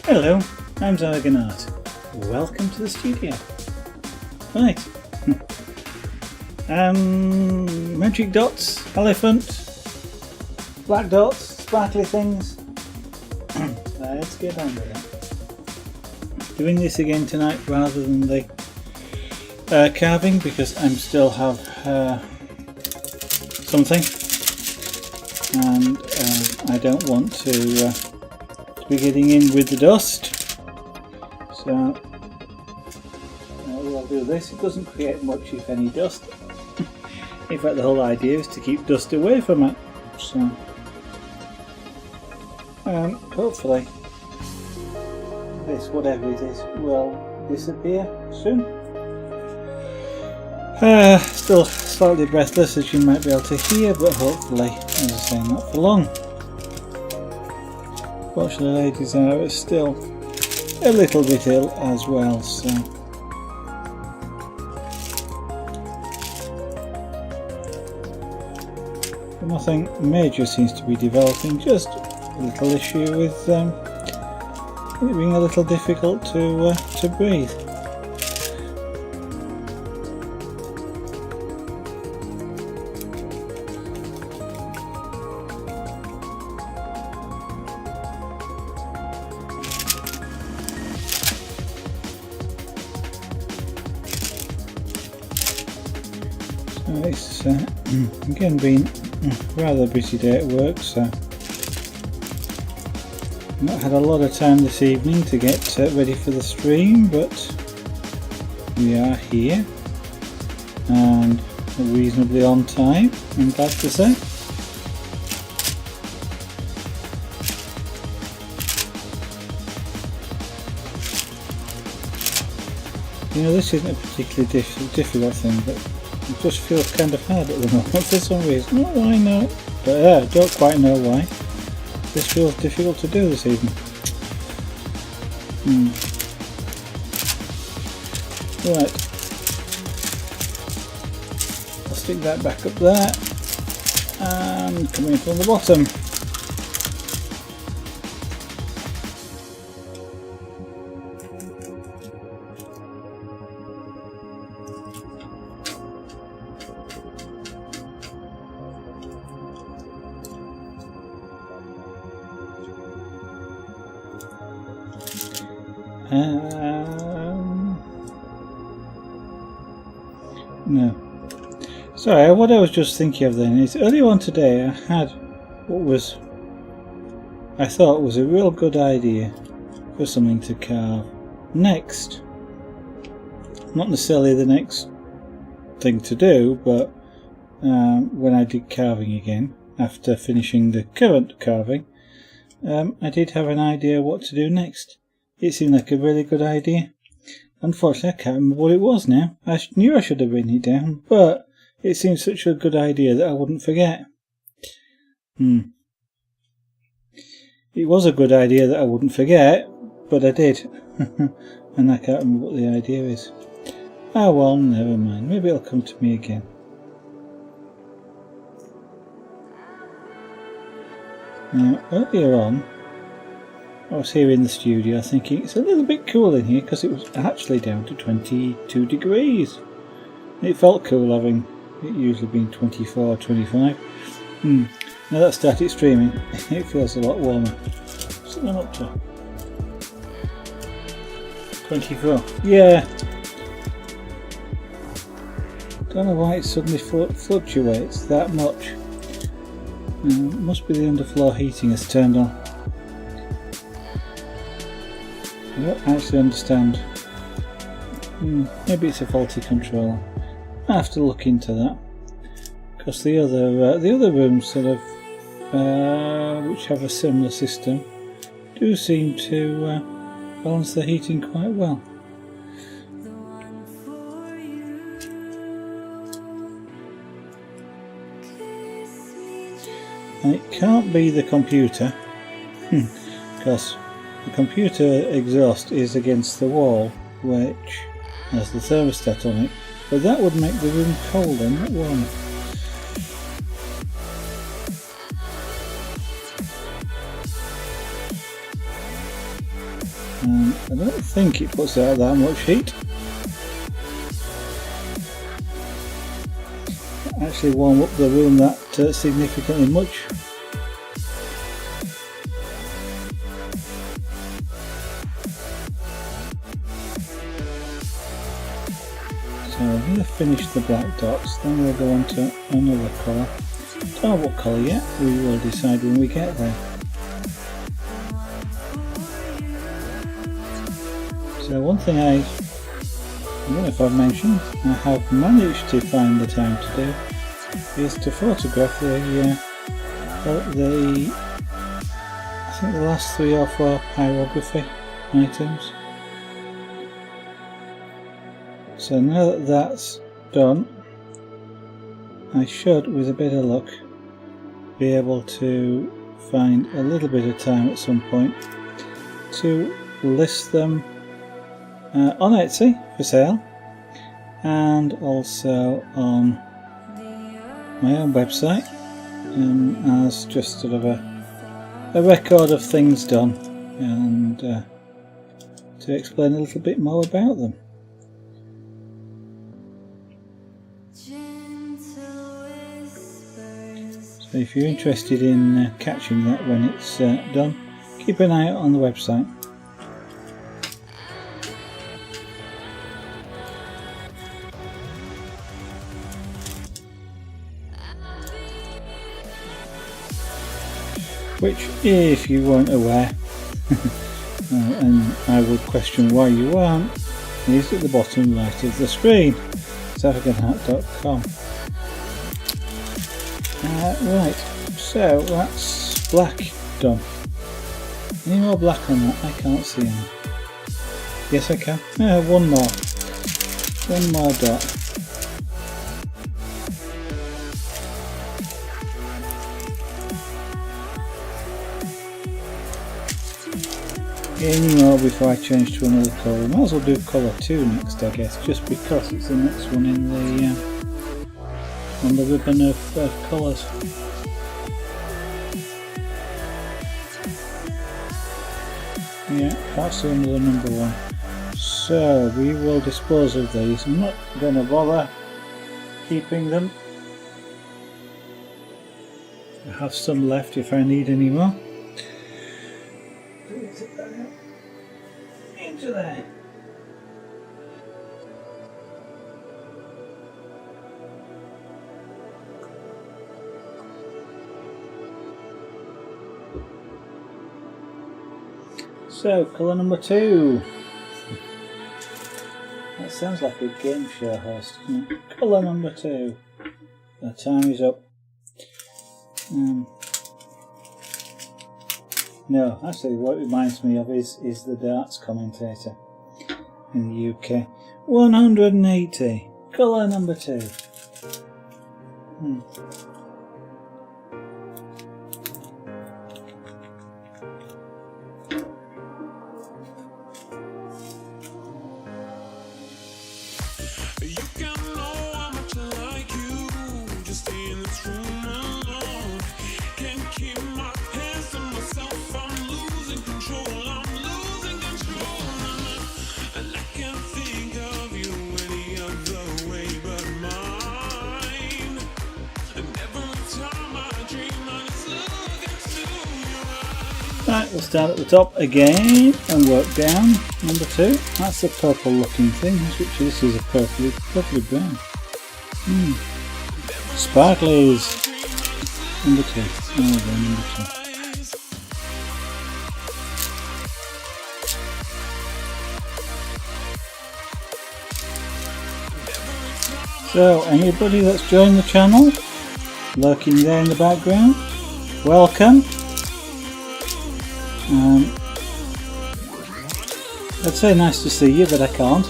Hello, I'm Zarganart. Welcome to the studio. Right. Magic dots, elephant, black dots, sparkly things. Let's get on with it. Doing this again tonight rather than the carving because I still have something, and I don't want to be getting in with the dust. So we'll do this. It doesn't create much, if any, dust. In fact, the whole idea is to keep dust away from it. So hopefully this, whatever it is, will disappear soon. Still slightly breathless, as you might be able to hear, but hopefully, as I say, not for long. Fortunately, ladies are still a little bit ill as well, so nothing major seems to be developing, just a little issue with it being a little difficult to breathe. So it's again been a rather busy day at work, so not had a lot of time this evening to get ready for the stream, but we are here and reasonably on time, I'm glad to say. You know, this isn't a particularly difficult thing, but it just feels kind of hard at the moment for some reason. Not why not, but I don't quite know why. This feels difficult to do this evening. Right. I'll stick that back up there and come in from the bottom. No. Sorry, what I was just thinking of then is earlier on today I had what I thought was a real good idea for something to carve next. Not necessarily the next thing to do, but when I did carving again, after finishing the current carving, I did have an idea what to do next. It seemed like a really good idea. Unfortunately, I can't remember what it was now. I knew I should have written it down, but it seemed such a good idea that I wouldn't forget. It was a good idea that I wouldn't forget, but I did. And I can't remember what the idea is. Ah well, never mind. Maybe it'll come to me again. Now, earlier on, I was here in the studio thinking it's a little bit cool in here because it was actually down to 22 degrees. It felt cool having it usually been 24 or 25. Now that I started streaming, it feels a lot warmer. What's it up to? 24. Yeah. Don't know why it suddenly fluctuates that much. It must be the underfloor heating has turned on. I don't actually understand. Maybe it's a faulty controller. I have to look into that, because the other rooms sort of which have a similar system do seem to balance the heating quite well. And it can't be the computer, because the computer exhaust is against the wall, which has the thermostat on it, but that would make the room colder, not warmer. I don't think it puts out that much heat. It actually warm up the room that significantly much. So I'm going to finish the black dots, then we'll go on to another colour. Don't know what colour yet, we will decide when we get there. So one thing I don't know if I've mentioned, I have managed to find the time to do, is to photograph the I think the last 3 or 4 pyrography items. So now that that's done, I should, with a bit of luck, be able to find a little bit of time at some point to list them on Etsy for sale, and also on my own website as just sort of a record of things done, and to explain a little bit more about them. So if you're interested in catching that when it's done, keep an eye out on the website. Which, if you weren't aware, and I would question why you aren't, is at the bottom right of the screen. SouthAfricanHat.com. Right, so that's black done. Any more black on that? I can't see any. Yes, I can. One more dot. Any more before I change to another colour. I might as well do colour 2 next, I guess, just because it's the next one in the on the ribbon of colours. Yeah, that's another number 1. So we will dispose of these. I'm not going to bother keeping them. I have some left if I need any more. Into there. So, colour number 2. That sounds like a game show host, doesn't it? Colour number 2. The time is up. No, actually what it reminds me of is the darts commentator in the UK. 180. Colour number 2. Right, we'll start at the top again and work down. Number 2, that's the purple looking thing, which this is a purpley brown. Sparklies. Number 2. There we go, number 2. So, anybody that's joined the channel, lurking there in the background, welcome. I'd say nice to see you, but I can't.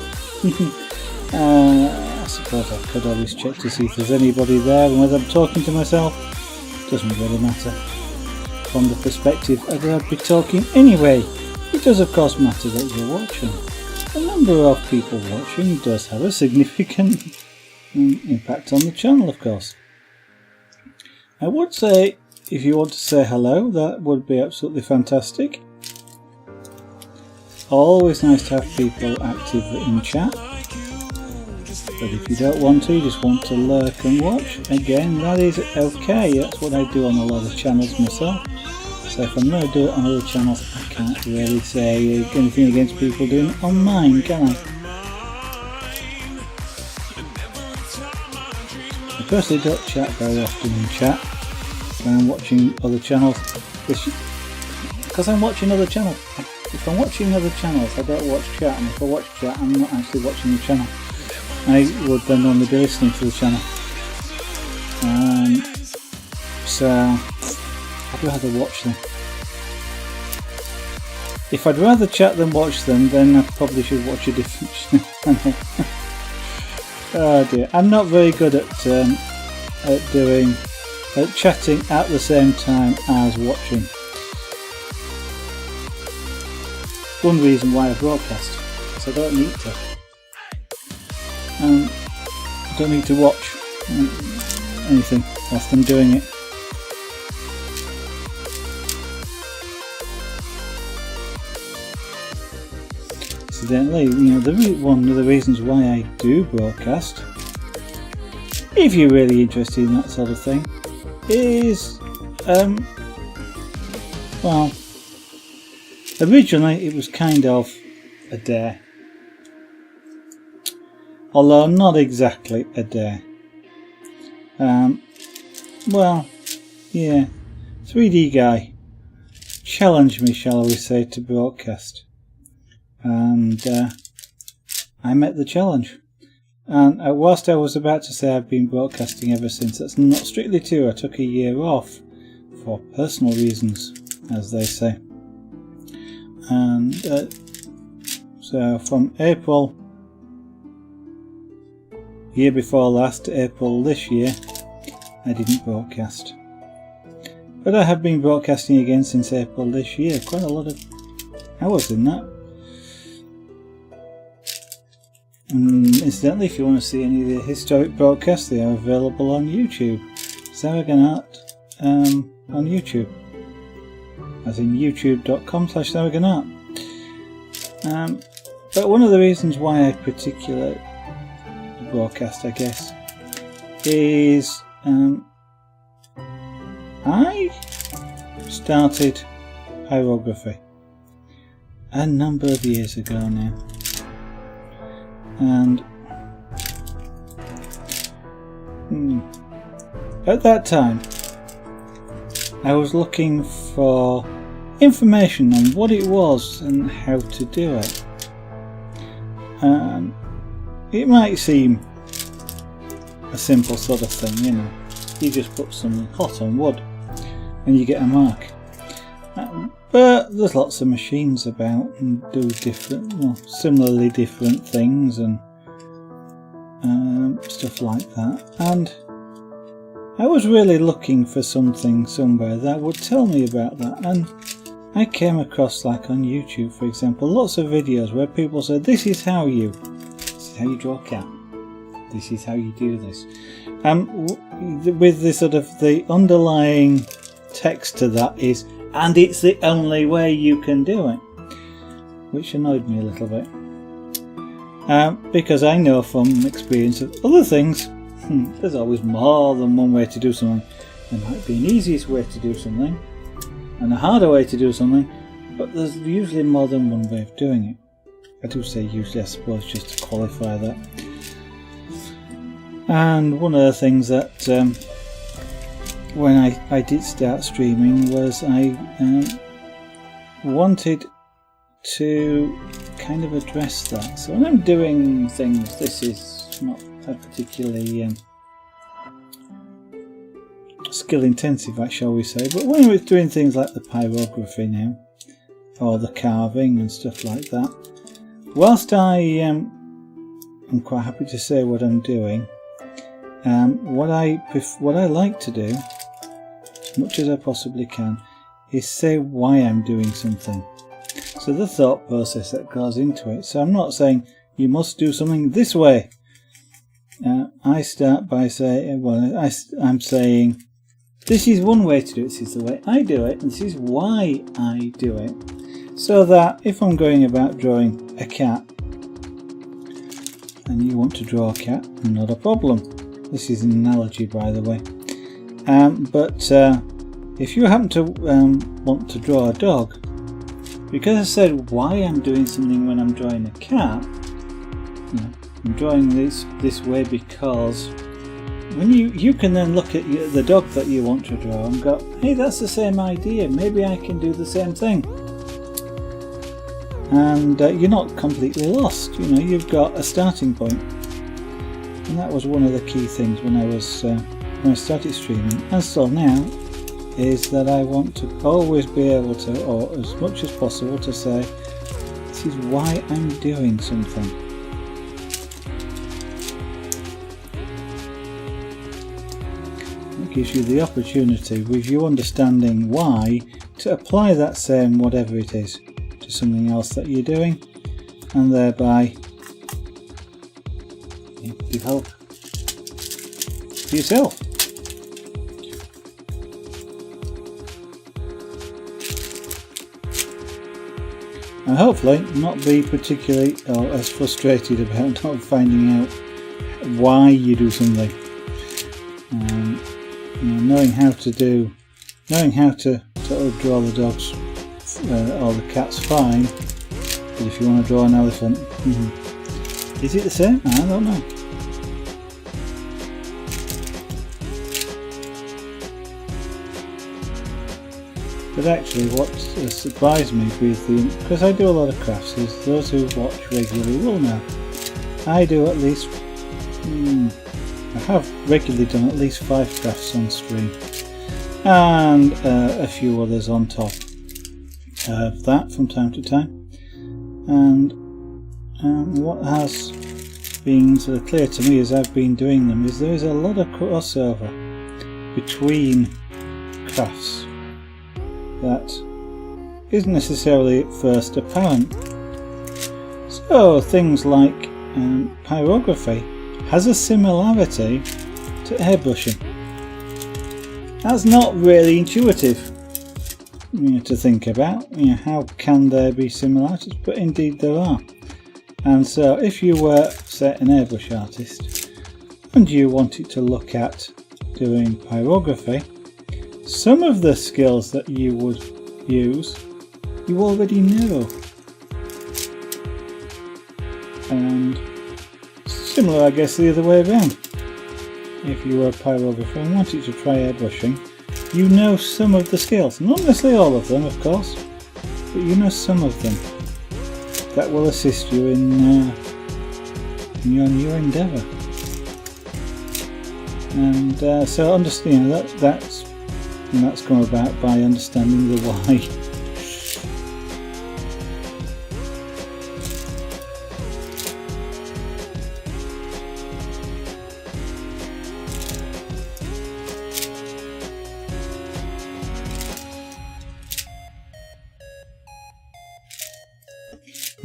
I suppose I could always check to see if there's anybody there, and whether I'm talking to myself doesn't really matter from the perspective of I'd be talking anyway. It does of course matter that you're watching. The number of people watching does have a significant impact on the channel, of course. I would say, if you want to say hello, that would be absolutely fantastic. always nice to have people active in chat. But if you don't want to, you just want to lurk and watch, again, that is okay. That's what I do on a lot of channels myself. So if I'm going to do it on other channels, I can't really say anything against people doing it on mine, can I? I personally don't chat very often in chat when I'm watching other channels. Because I'm watching other channels. If I'm watching other channels, I don't watch chat, and if I watch chat, I'm not actually watching the channel. I would then only be listening to the channel. So I'd rather watch them. If I'd rather chat than watch them, then I probably should watch a different channel. Oh dear, I'm not very good at chatting at the same time as watching. One reason why I broadcast, because I don't need to. I don't need to watch anything whilst I'm doing it. Incidentally, one of the reasons why I do broadcast, if you're really interested in that sort of thing, is, well, originally it was kind of a dare. Although not exactly a dare. Well, yeah, 3D guy challenged me, shall we say, to broadcast. And I met the challenge. And whilst I was about to say I've been broadcasting ever since, that's not strictly true. I took a year off for personal reasons, as they say. And so from April year before last to April this year, I didn't broadcast. But I have been broadcasting again since April this year. Quite a lot of hours in that. Incidentally, if you want to see any of the historic broadcasts, they are available on YouTube. Zaraganart on YouTube. As in youtube.com/Zaraganart. But one of the reasons why I particularly broadcast, I guess, is I started pyrography a number of years ago now. And at that time I was looking for information on what it was and how to do it. It might seem a simple sort of thing, you just put some hot on wood and you get a mark. But there's lots of machines about and do similarly different things and stuff like that. And I was really looking for something somewhere that would tell me about that. And I came across, like on YouTube, for example, lots of videos where people said, this is how you draw a cat. This is how you do this. With the sort of the underlying text to that is, and it's the only way you can do it, which annoyed me a little bit, because I know from experience of other things, there's always more than one way to do something. There might be an easiest way to do something and a harder way to do something, but there's usually more than one way of doing it. I do say usually, I suppose, just to qualify that. And one of the things that when I did start streaming was I wanted to kind of address that. So when I'm doing things, this is not a particularly skill intensive, shall we say, but when we're doing things like the pyrography now, or the carving and stuff like that, whilst I'm quite happy to say what I'm doing, what I like to do, as much as I possibly can, is say why I'm doing something. So the thought process that goes into it. So I'm not saying you must do something this way. I start by saying, I'm saying this is one way to do it, this is the way I do it, and this is why I do it. so that if I'm going about drawing a cat and you want to draw a cat, not a problem. This is an analogy, by the way. But if you happen to want to draw a dog, because I said why I'm doing something when I'm drawing a cat, I'm drawing this way because when you can then look at the dog that you want to draw and go, hey, that's the same idea, maybe I can do the same thing. And you're not completely lost, you've got a starting point. And that was one of the key things when I started streaming, and still now, is that I want to always be able to, or as much as possible, to say, this is why I'm doing something. It gives you the opportunity, with you understanding why, to apply that same whatever it is to something else that you're doing, and thereby develop for yourself. And hopefully not be particularly or as frustrated about not finding out why you do something. Knowing how to draw the dogs or the cats, fine, but if you want to draw an elephant, is it the same? I don't know. But actually what has surprised me with because I do a lot of crafts, is those who watch regularly will know, I do at least, I have regularly done at least 5 crafts on stream, and a few others on top of that from time to time. And what has been sort of clear to me as I've been doing them is there is a lot of crossover between crafts that isn't necessarily at first apparent. So things like pyrography has a similarity to airbrushing. That's not really intuitive to think about. How can there be similarities? But indeed there are. And so if you were, say, an airbrush artist and you wanted to look at doing pyrography, some of the skills that you would use you already know. And similar, I guess, the other way around. If you were a pyrographer and wanted to try airbrushing, you know some of the skills, not necessarily all of them, of course, but you know some of them that will assist you in your new endeavour. And so understand that's come about by understanding the why.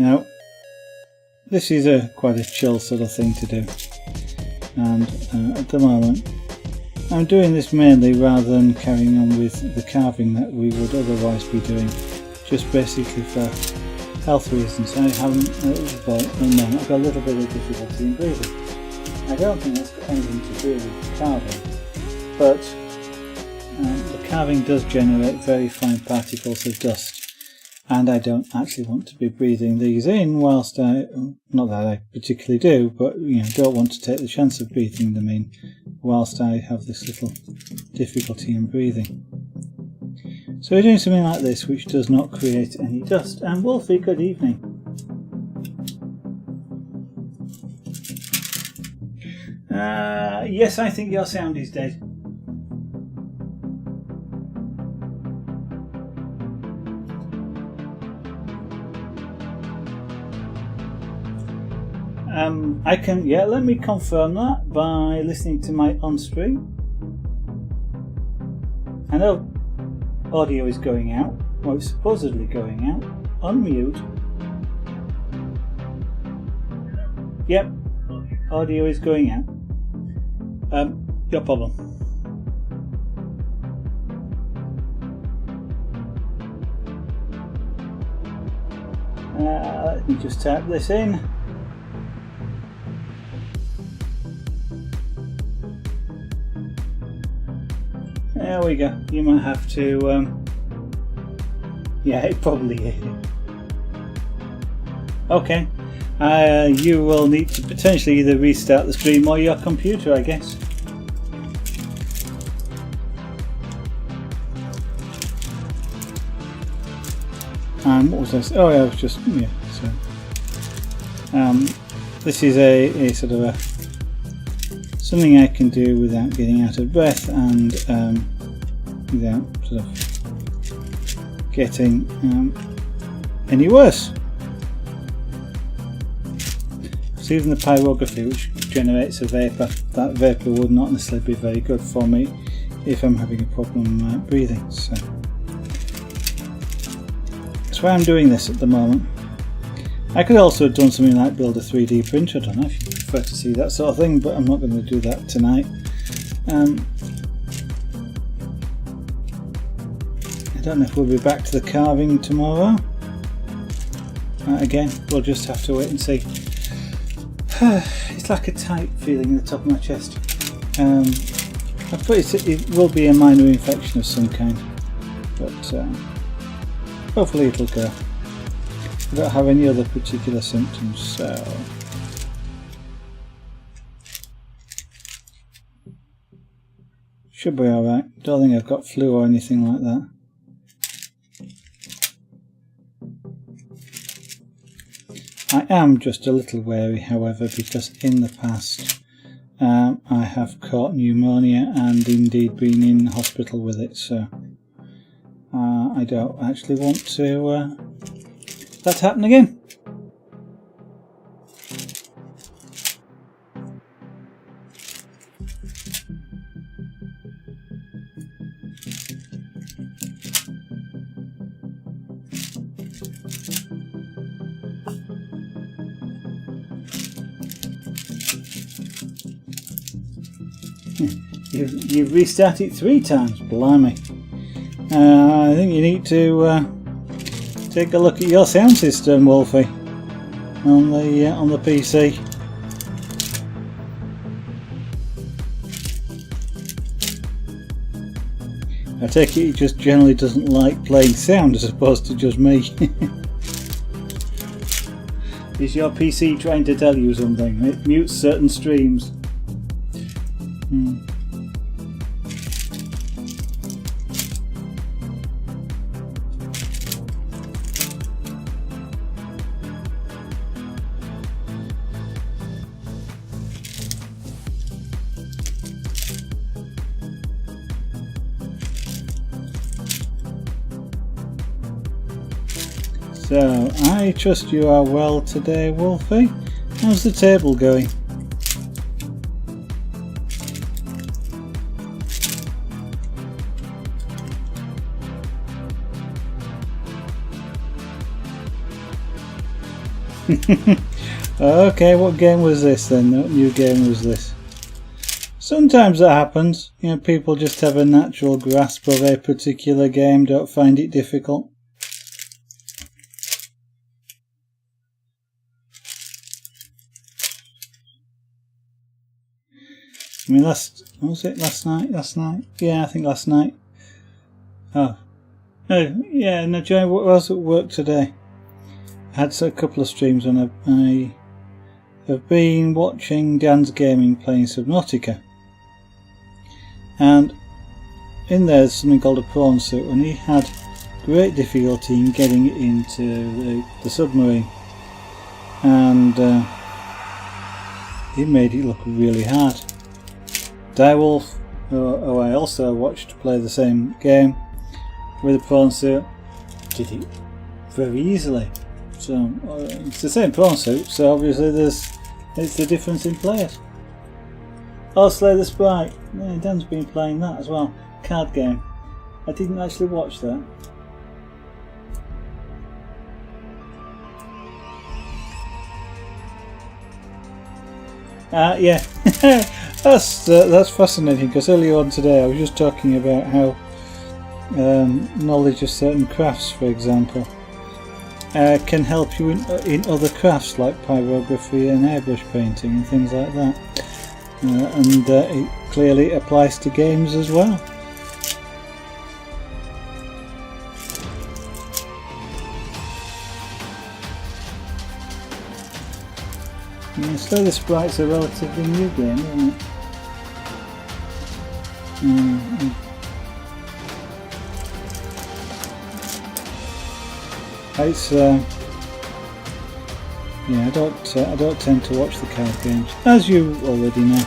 Now, this is quite a chill sort of thing to do, and at the moment I'm doing this mainly rather than carrying on with the carving that we would otherwise be doing, just basically for health reasons. I haven't I've got a little bit of difficulty in breathing. I don't think that's got anything to do with carving, but the carving does generate very fine particles of dust, and I don't actually want to be breathing these in whilst not that I particularly do, but don't want to take the chance of breathing them in whilst I have this little difficulty in breathing. So we're doing something like this which does not create any dust. And Wolfie, good evening. Yes, I think your sound is dead. I can, let me confirm that by listening to my on-stream. I know audio is going out, or it's supposedly going out. Unmute. Yep, audio is going out. Your problem. Let me just type this in. There we go. You might have to, yeah, it probably is. Okay. You will need to potentially either restart the stream or your computer, I guess. What was this? Oh yeah, it was just, yeah, so this is a sort of a something I can do without getting out of breath and without sort of getting any worse. So even the pyrography, which generates a vapour, that vapour would not necessarily be very good for me if I'm having a problem breathing. So that's why I'm doing this at the moment. I could also have done something like build a 3D printer. I don't know if you prefer to see that sort of thing, but I'm not going to do that tonight. I don't know if we'll be back to the carving tomorrow. Again, we'll just have to wait and see. It's like a tight feeling in the top of my chest. It will be a minor infection of some kind, but hopefully it'll go. I don't have any other particular symptoms, so should be alright. Don't think I've got flu or anything like that. I am just a little wary, however, because in the past I have caught pneumonia and indeed been in hospital with it, so I don't actually want to that happen again. You've restarted 3 times, blimey. I think you need to take a look at your sound system, Wolfie, on the PC. I take it he just generally doesn't like playing sound as opposed to just me. Is your PC trying to tell you something? It mutes certain streams. So, I trust you are well today, Wolfie. How's the table going? Okay, what game was this then? What new game was this? Sometimes that happens. You know, people just have a natural grasp of a particular game, don't find it difficult. I mean, last night? Yeah, I think last night. Oh yeah, no, Joe, what else at work today? I had a couple of streams and I have been watching Dan's Gaming playing Subnautica. And in there's something called a prawn suit, and he had great difficulty in getting it into the submarine. And he made it look really hard. Direwolf, who I also watched play the same game with a prawn suit, did it very easily. So it's the same prawn suit, so obviously it's the difference in players. Oh, Slay the Sprite. Yeah, Dan's been playing that as well. Card game. I didn't actually watch that. Yeah, that's fascinating, because earlier on today I was just talking about how knowledge of certain crafts, for example, can help you in other crafts like pyrography and airbrush painting and things like that. And it clearly applies to games as well. So the Sprite's a relatively new game, isn't it? It's yeah, I don't tend to watch the card games, as you already know.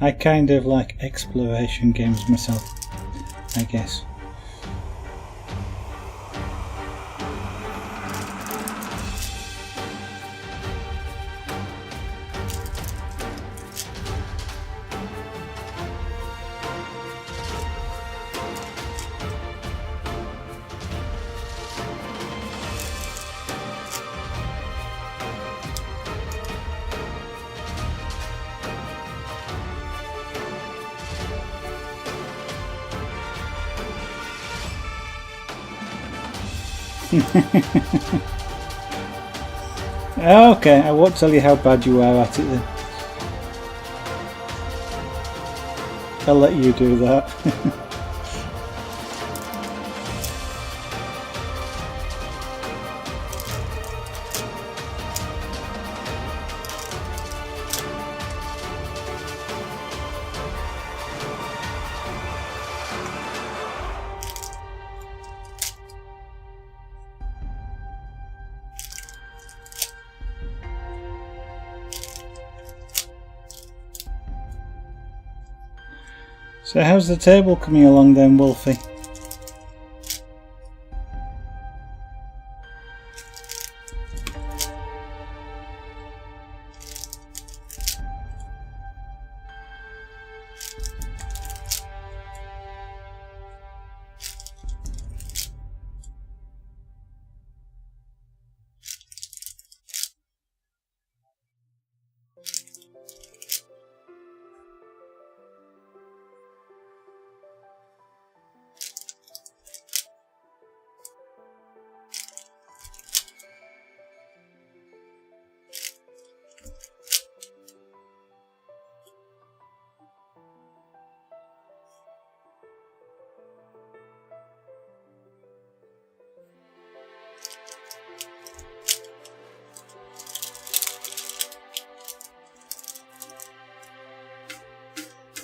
I kind of like exploration games myself, I guess. Okay, I won't tell you how bad you are at it then. I'll let you do that. So how's the table coming along then, Wolfie?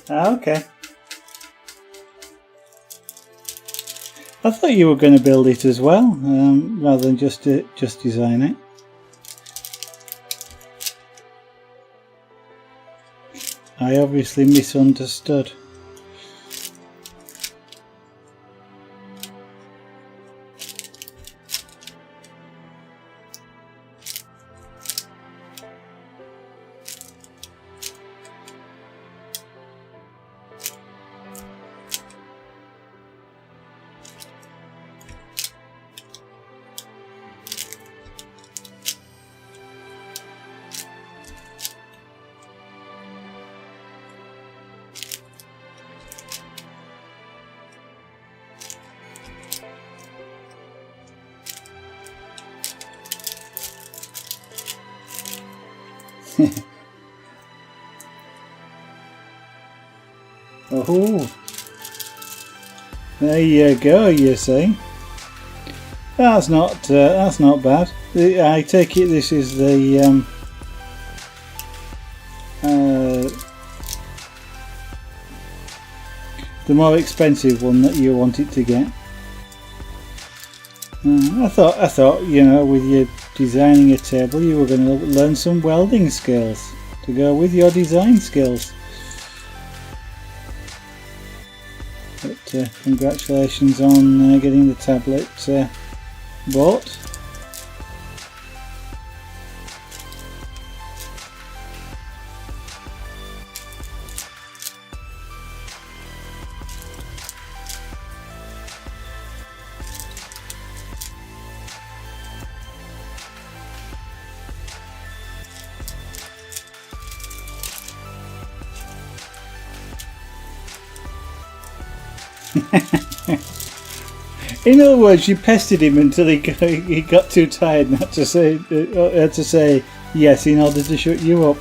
Okay. I thought you were going to build it as well, rather than just design it. I obviously misunderstood. Oh, there you go. You see, that's not bad. I take it this is the more expensive one that you wanted to get. I thought, you know, with you designing a table, you were going to learn some welding skills to go with your design skills. But congratulations on getting the tablet bought. In other words, you pestered him until he got too tired not to say yes in order to shut you up.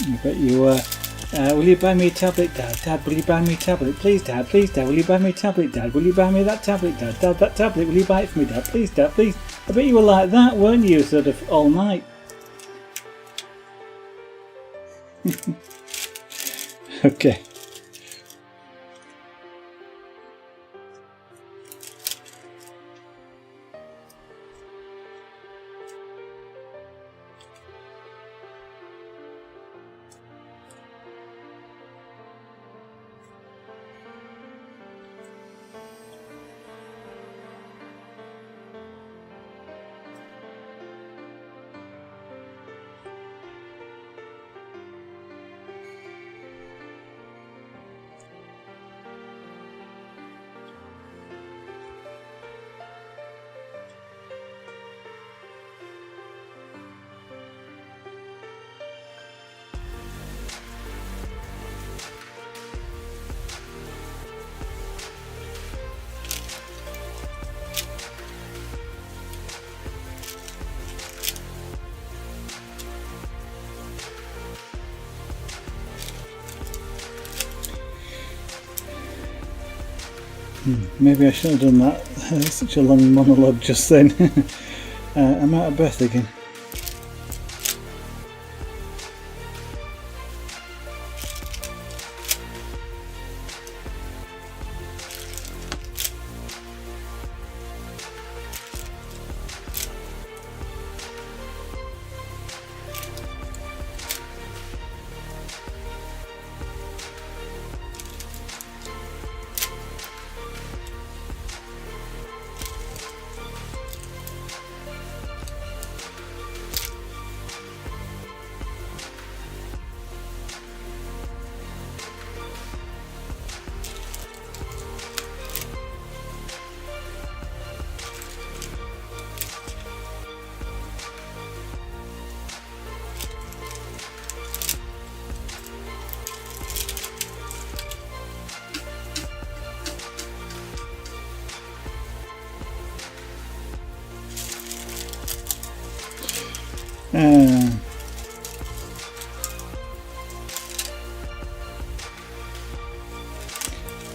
I bet you were. Will you buy me a tablet, Dad? Dad, will you buy me a tablet? Please, Dad. Please, Dad. Will you buy me a tablet, Dad? Will you buy me that tablet, Dad? Dad, that tablet. Will you buy it for me, Dad? Please, Dad. Please. I bet you were like that, weren't you? Sort of all night. Okay. Maybe I should have done that. Such a long monologue just then. I'm out of breath again.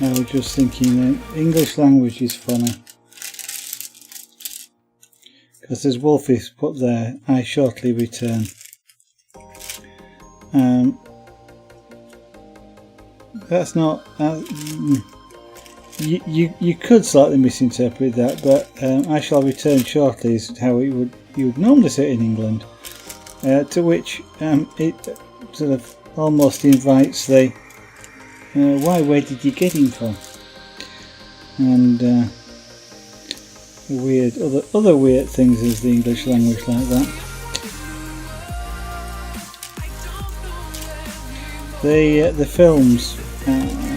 I was just thinking that English language is funny because as Wolfie's put there, I shortly return. That's not you could slightly misinterpret that, but I shall return shortly is how you would normally say it in England, to which it sort of almost invites the why, where did you get him from? And weird other weird things is the English language like that. The films,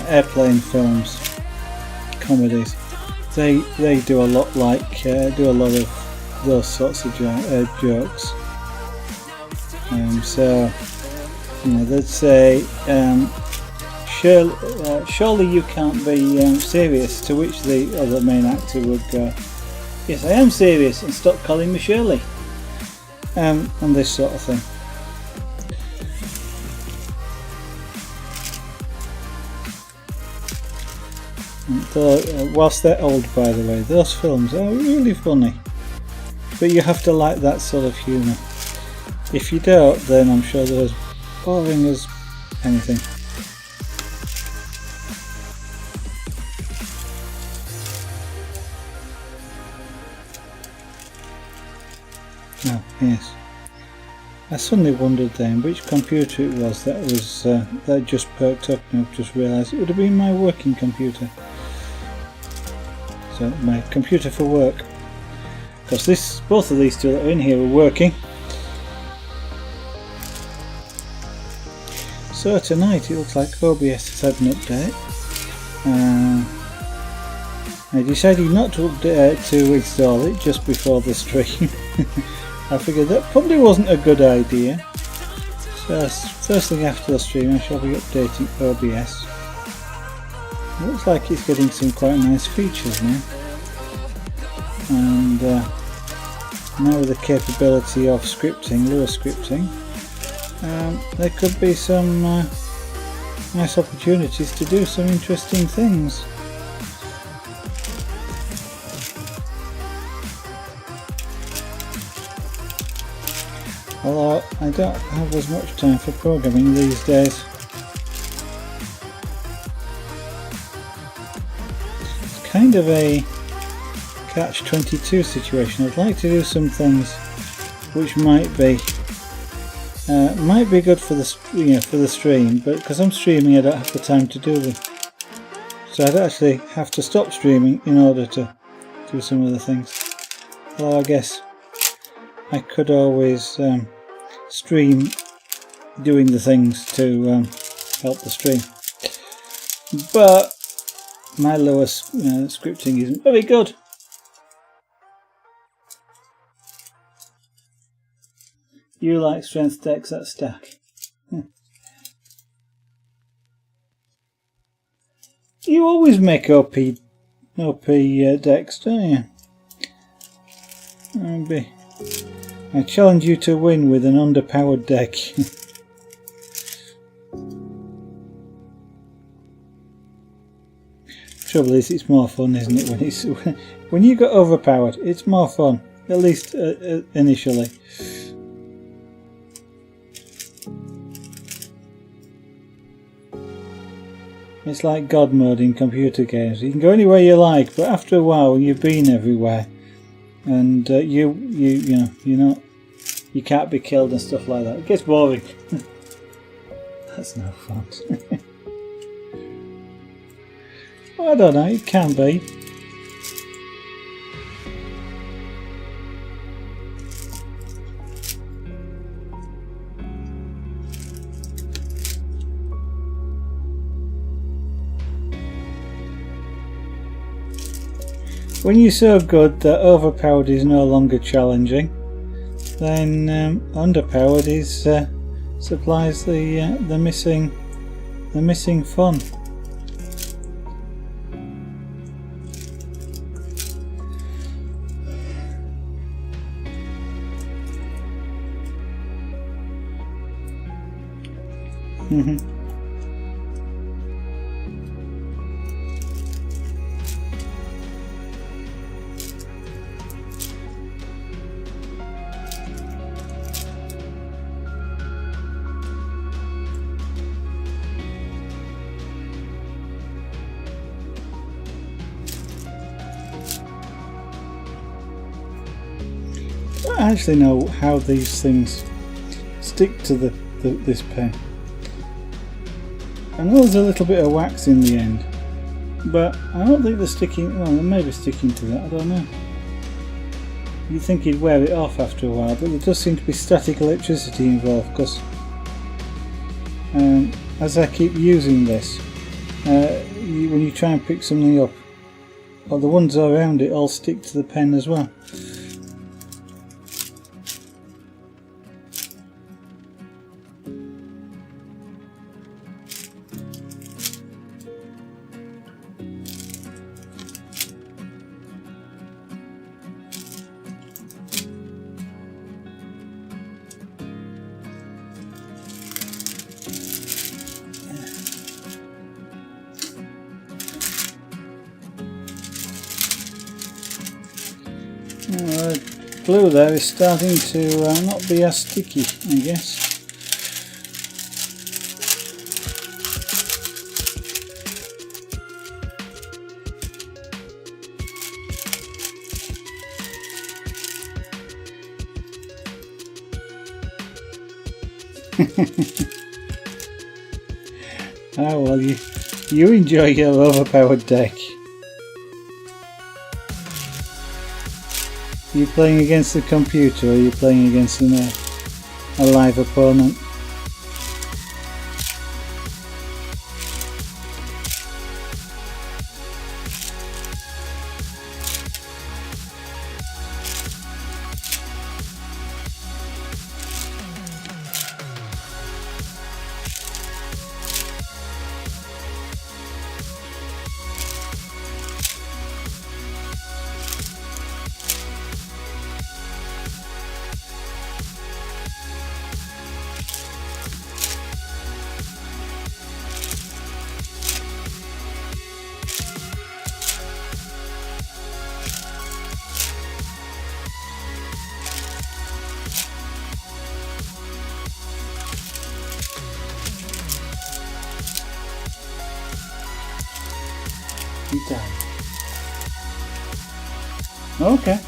airplane films, comedies, they do a lot of those sorts of jokes. So you know, they'd say, surely you can't be serious, to which the other main actor would go, yes, I am serious, and stop calling me Shirley, and this sort of thing. Whilst they're old, by the way, those films are really funny, but you have to like that sort of humour. If you don't, then I'm sure they're as boring as anything. Oh, yes. I suddenly wondered then which computer it was that just perked up, and I've just realised it would have been my working computer. So my computer for work, because both of these two that are in here are working. So tonight it looks like OBS has had an update. I decided not to to install it just before the stream. I figured that probably wasn't a good idea. So first thing after the stream I shall be updating OBS. It looks like it's getting some quite nice features now. And now with the capability of scripting, Lua scripting, there could be some nice opportunities to do some interesting things. Although I don't have as much time for programming these days. It's kind of a catch-22 situation. I'd like to do some things which might be good for the for the stream, but because I'm streaming I don't have the time to do them. So I'd actually have to stop streaming in order to do some other things. Although I guess I could always stream doing the things to help the stream. But my Lua scripting isn't very good. You like strength decks that stack. You always make OP decks, don't you? I challenge you to win with an underpowered deck. Trouble is, it's more fun, isn't it? When you got overpowered, it's more fun. At least initially. It's like God mode in computer games. You can go anywhere you like, but after a while you've been everywhere, and you can't be killed and stuff like that. It gets boring. That's no fun. Well, I don't know. It can be. When you're so good that overpowered is no longer challenging, then underpowered is supplies the missing fun. I actually know how these things stick to this pen. I know there's a little bit of wax in the end, but I don't think they're sticking. Well, they may be sticking to that. I don't know. You'd think you'd wear it off after a while, but there does seem to be static electricity involved. Because as I keep using this, when you try and pick something up, well, the ones around it all stick to the pen as well. Glue there is starting to not be as sticky, I guess. Ah well, you enjoy your overpowered deck. Are you playing against the computer or are you playing against a live opponent? Okay.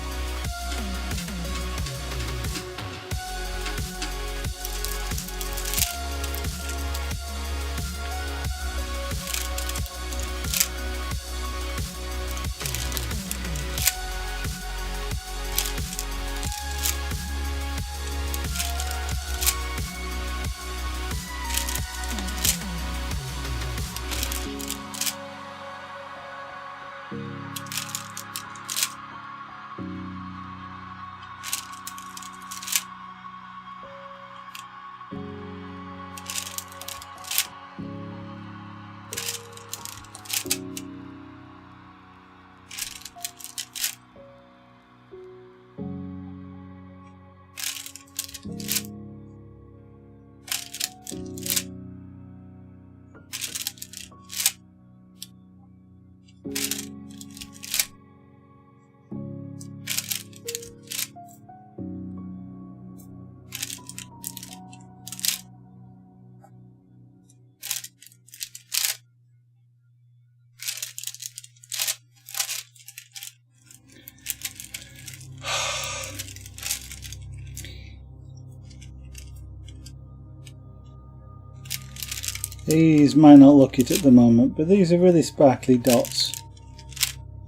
These might not look it at the moment, but these are really sparkly dots,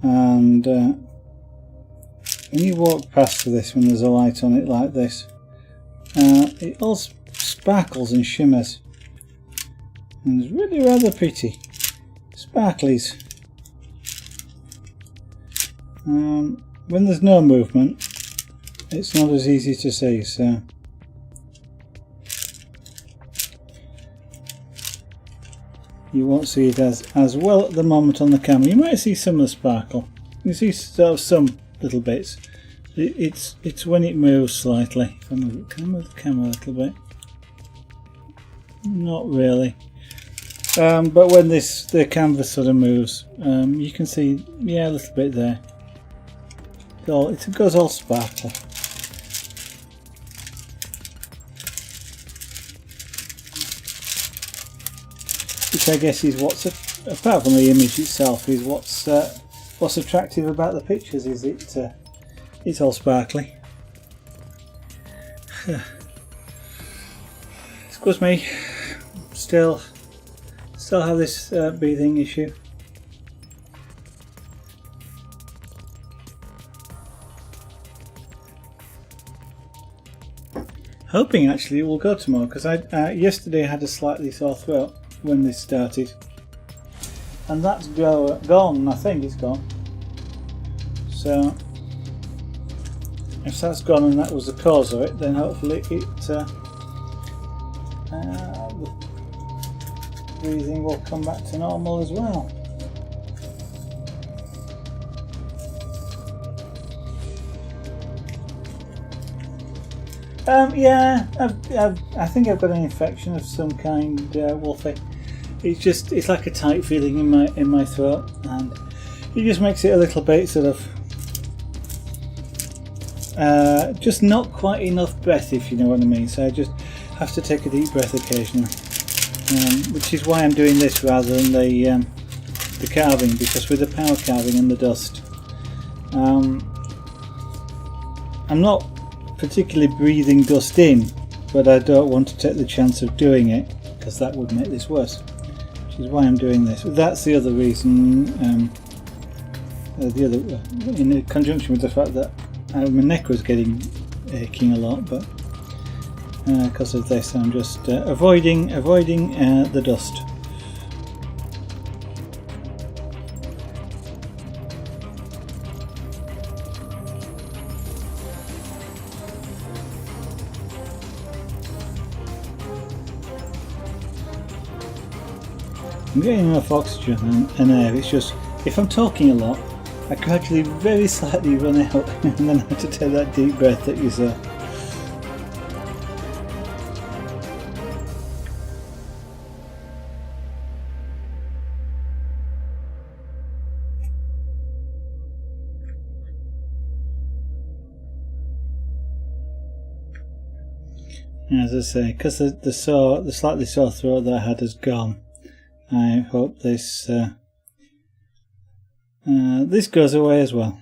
and when you walk past this when there's a light on it like this, it all sparkles and shimmers, and it's really rather pretty. Sparklies. When there's no movement, it's not as easy to see, so you won't see it as well at the moment on the camera. You might see some of the sparkle. You see sort of some little bits. It's when it moves slightly. Can I move the camera a little bit? Not really. But when the canvas sort of moves, you can see, yeah, a little bit there. It goes all sparkly. Which I guess is what's, apart from the image itself, is what's attractive about the pictures. Is it's all sparkly. Excuse me, still have this breathing issue. Hoping actually it will go tomorrow, because yesterday I had a slightly sore throat when this started, and that's gone. I think it's gone. So if that's gone and that was the cause of it, then hopefully the breathing will come back to normal as well. Yeah, I think I've got an infection of some kind, Wolfie. It's like a tight feeling in my throat, and it just makes it a little bit sort of just not quite enough breath, if you know what I mean. So I just have to take a deep breath occasionally, which is why I'm doing this rather than the carving, because with the power carving and the dust, I'm not particularly breathing dust in, but I don't want to take the chance of doing it, because that would make this worse, which is why I'm doing this. That's the other reason, in conjunction with the fact that my neck was aching a lot, but because of this I'm just avoiding the dust. I'm getting enough oxygen and air. It's just, if I'm talking a lot, I gradually very slightly run out, and then I have to take that deep breath that you saw. As I say, because the slightly sore throat that I had has gone, I hope this this goes away as well.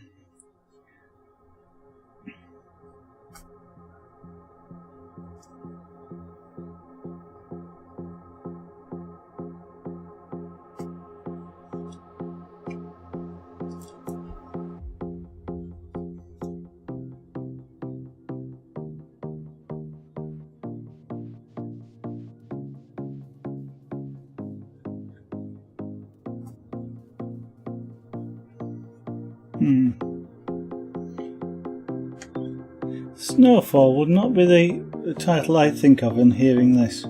Snowfall would not be the title I think of in hearing this.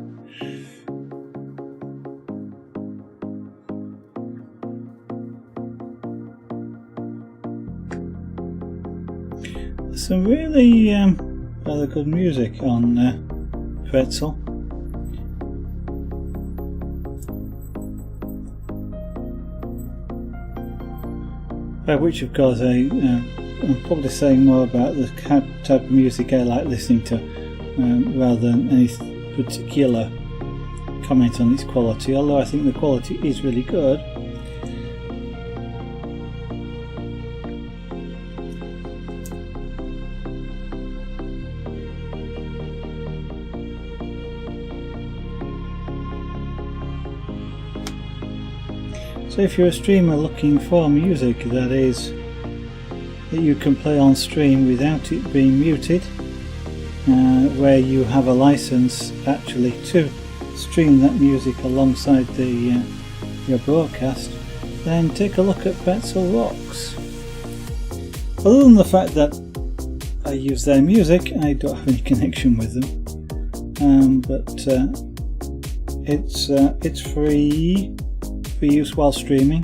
Some really rather good music on Pretzel. By which, of course, I'm probably saying more about the type of music I like listening to, rather than any particular comment on its quality, although I think the quality is really good. So if you're a streamer looking for music that you can play on stream without it being muted, where you have a license actually to stream that music alongside your broadcast, then take a look at Pretzel Rocks. Other than the fact that I use their music, I don't have any connection with them, but it's free for use while streaming,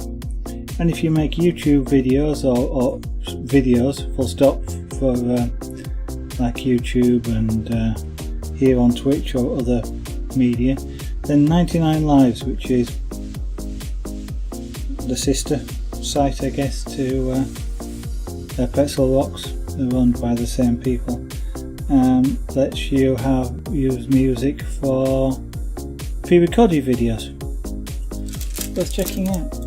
and if you make YouTube videos or videos full stop for like YouTube and here on Twitch or other media, then 99 Lives, which is the sister site I guess to Pretzel Rocks, they're owned by the same people, lets you use music for pre-recorded videos. Worth checking out.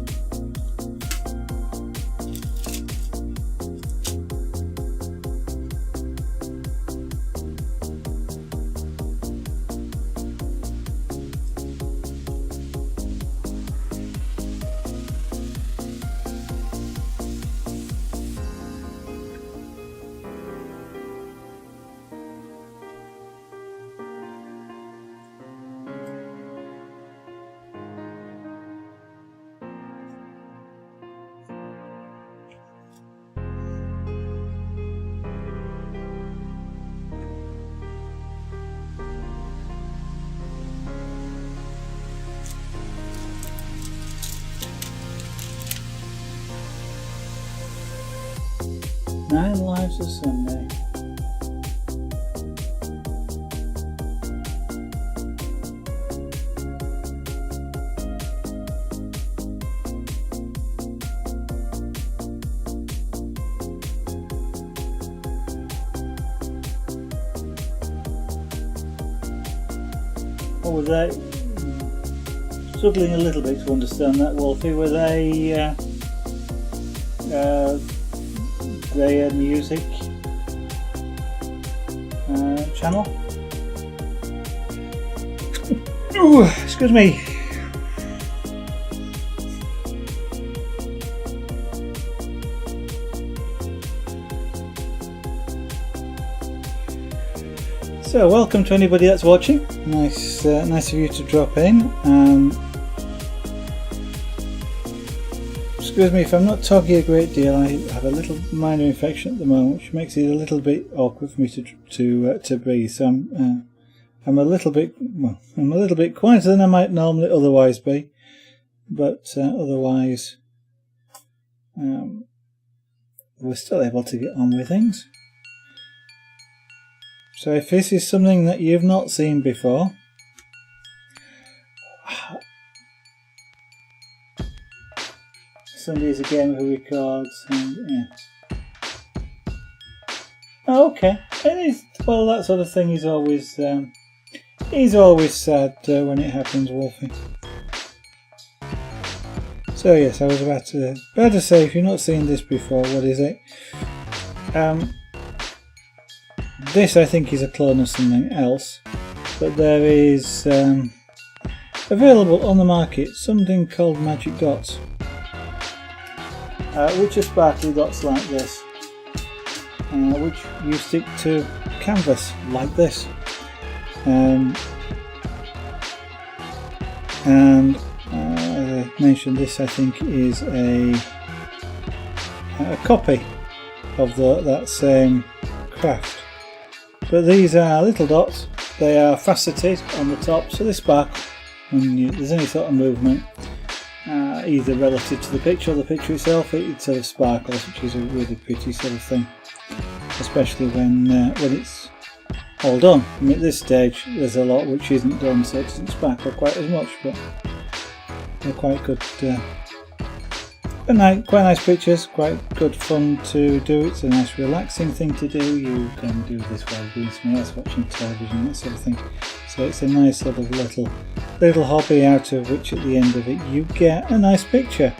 Nine Lives of Sunday. Were they struggling a little bit to understand that, Wolfie? Were they their music channel? Ooh, excuse me. So, welcome to anybody that's watching. Nice of you to drop in. Excuse me if I'm not talking a great deal. I have a little minor infection at the moment, which makes it a little bit awkward for me to breathe. So I'm a little bit quieter than I might normally otherwise be, but otherwise we're still able to get on with things. So if this is something that you've not seen before, Sunday is a game who records and yeah. Oh, okay. Well, that sort of thing is always sad when it happens, Wolfie. So yes, I was about to say, if you've not seen this before, what is it? This I think is a clone of something else, but there is available on the market something called magic dots, which are sparkly dots like this, which you stick to canvas like this, and as I mentioned, this I think is a a copy of that same craft. But these are little dots. They are faceted on the top, so they sparkle when there's any sort of movement, either relative to the picture or the picture itself. It sort of sparkles, which is a really pretty sort of thing, especially when it's all done. I mean, at this stage there's a lot which isn't done, so it doesn't sparkle quite as much, but they're quite good. Quite nice pictures, quite good fun to do. It's a nice relaxing thing to do. You can do this while doing something else, watching television, that sort of thing. So it's a nice sort of little hobby, out of which at the end of it you get a nice picture.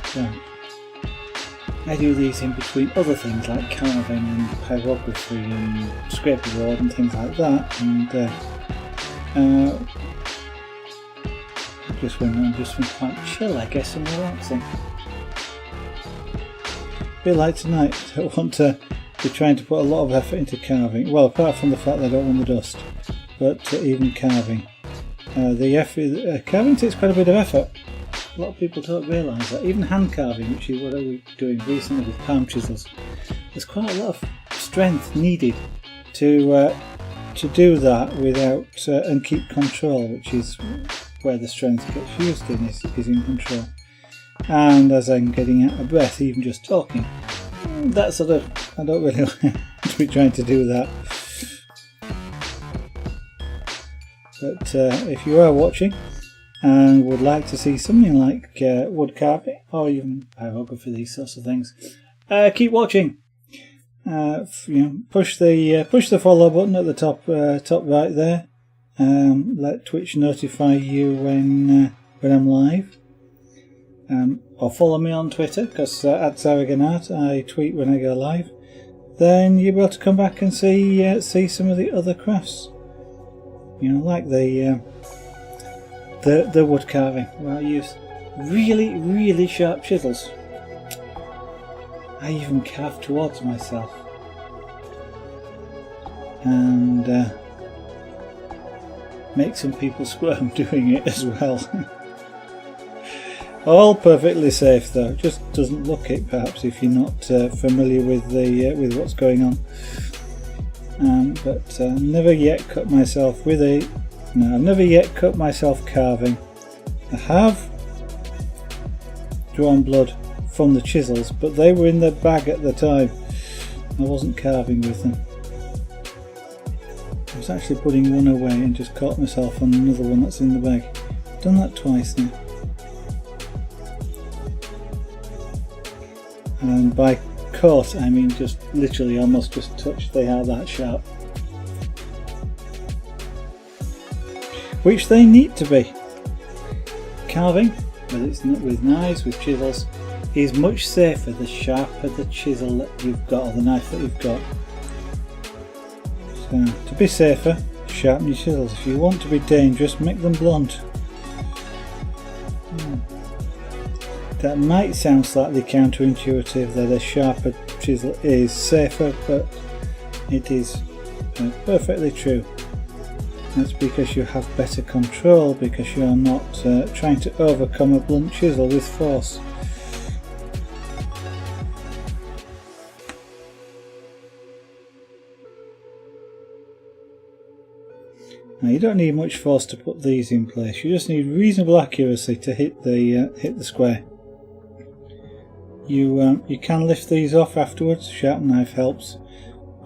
So I do these in between other things like carving and pyrography and scrapboard and things like that, and just when I'm just quite chill, I guess, and relaxing. A bit like tonight, I don't want to be trying to put a lot of effort into carving. Well, apart from the fact that I don't want the dust, but even carving. Carving takes quite a bit of effort. A lot of people don't realise that. Even hand carving, which is what I was doing recently with palm chisels, there's quite a lot of strength needed to do that without and keep control, which is where the strength gets used in, is in control. And as I'm getting out of breath, even just talking, that sort of, I don't really want to be trying to do that. But if you are watching and would like to see something like wood carving or even pyrography, these sorts of things, keep watching. Push the follow button at the top right there. Let Twitch notify you when I'm live, or follow me on Twitter, because at Zaraganart I tweet when I go live. Then you'll be able to come back and see some of the other crafts, like the wood carving, where I use really sharp chisels. I even carve towards myself, and make some people squirm doing it as well. All perfectly safe though, just doesn't look it perhaps if you're not familiar with what's going on. But I've never yet cut myself carving. I have drawn blood from the chisels, but they were in the bag at the time. I wasn't carving with them. I was actually putting one away and just caught myself on another one that's in the bag. I've done that twice now. And by caught, I mean just literally almost just touched. They are that sharp. Which they need to be. Carving, whether it's with knives, with chisels, is much safer the sharper the chisel that you've got, or the knife that you've got. So, to be safer, sharpen your chisels. If you want to be dangerous, make them blunt. That might sound slightly counterintuitive, that a sharper chisel is safer, but it is perfectly true. That's because you have better control, because you're not trying to overcome a blunt chisel with force. Now you don't need much force to put these in place. You just need reasonable accuracy to hit the square. You can lift these off afterwards. Sharp knife helps,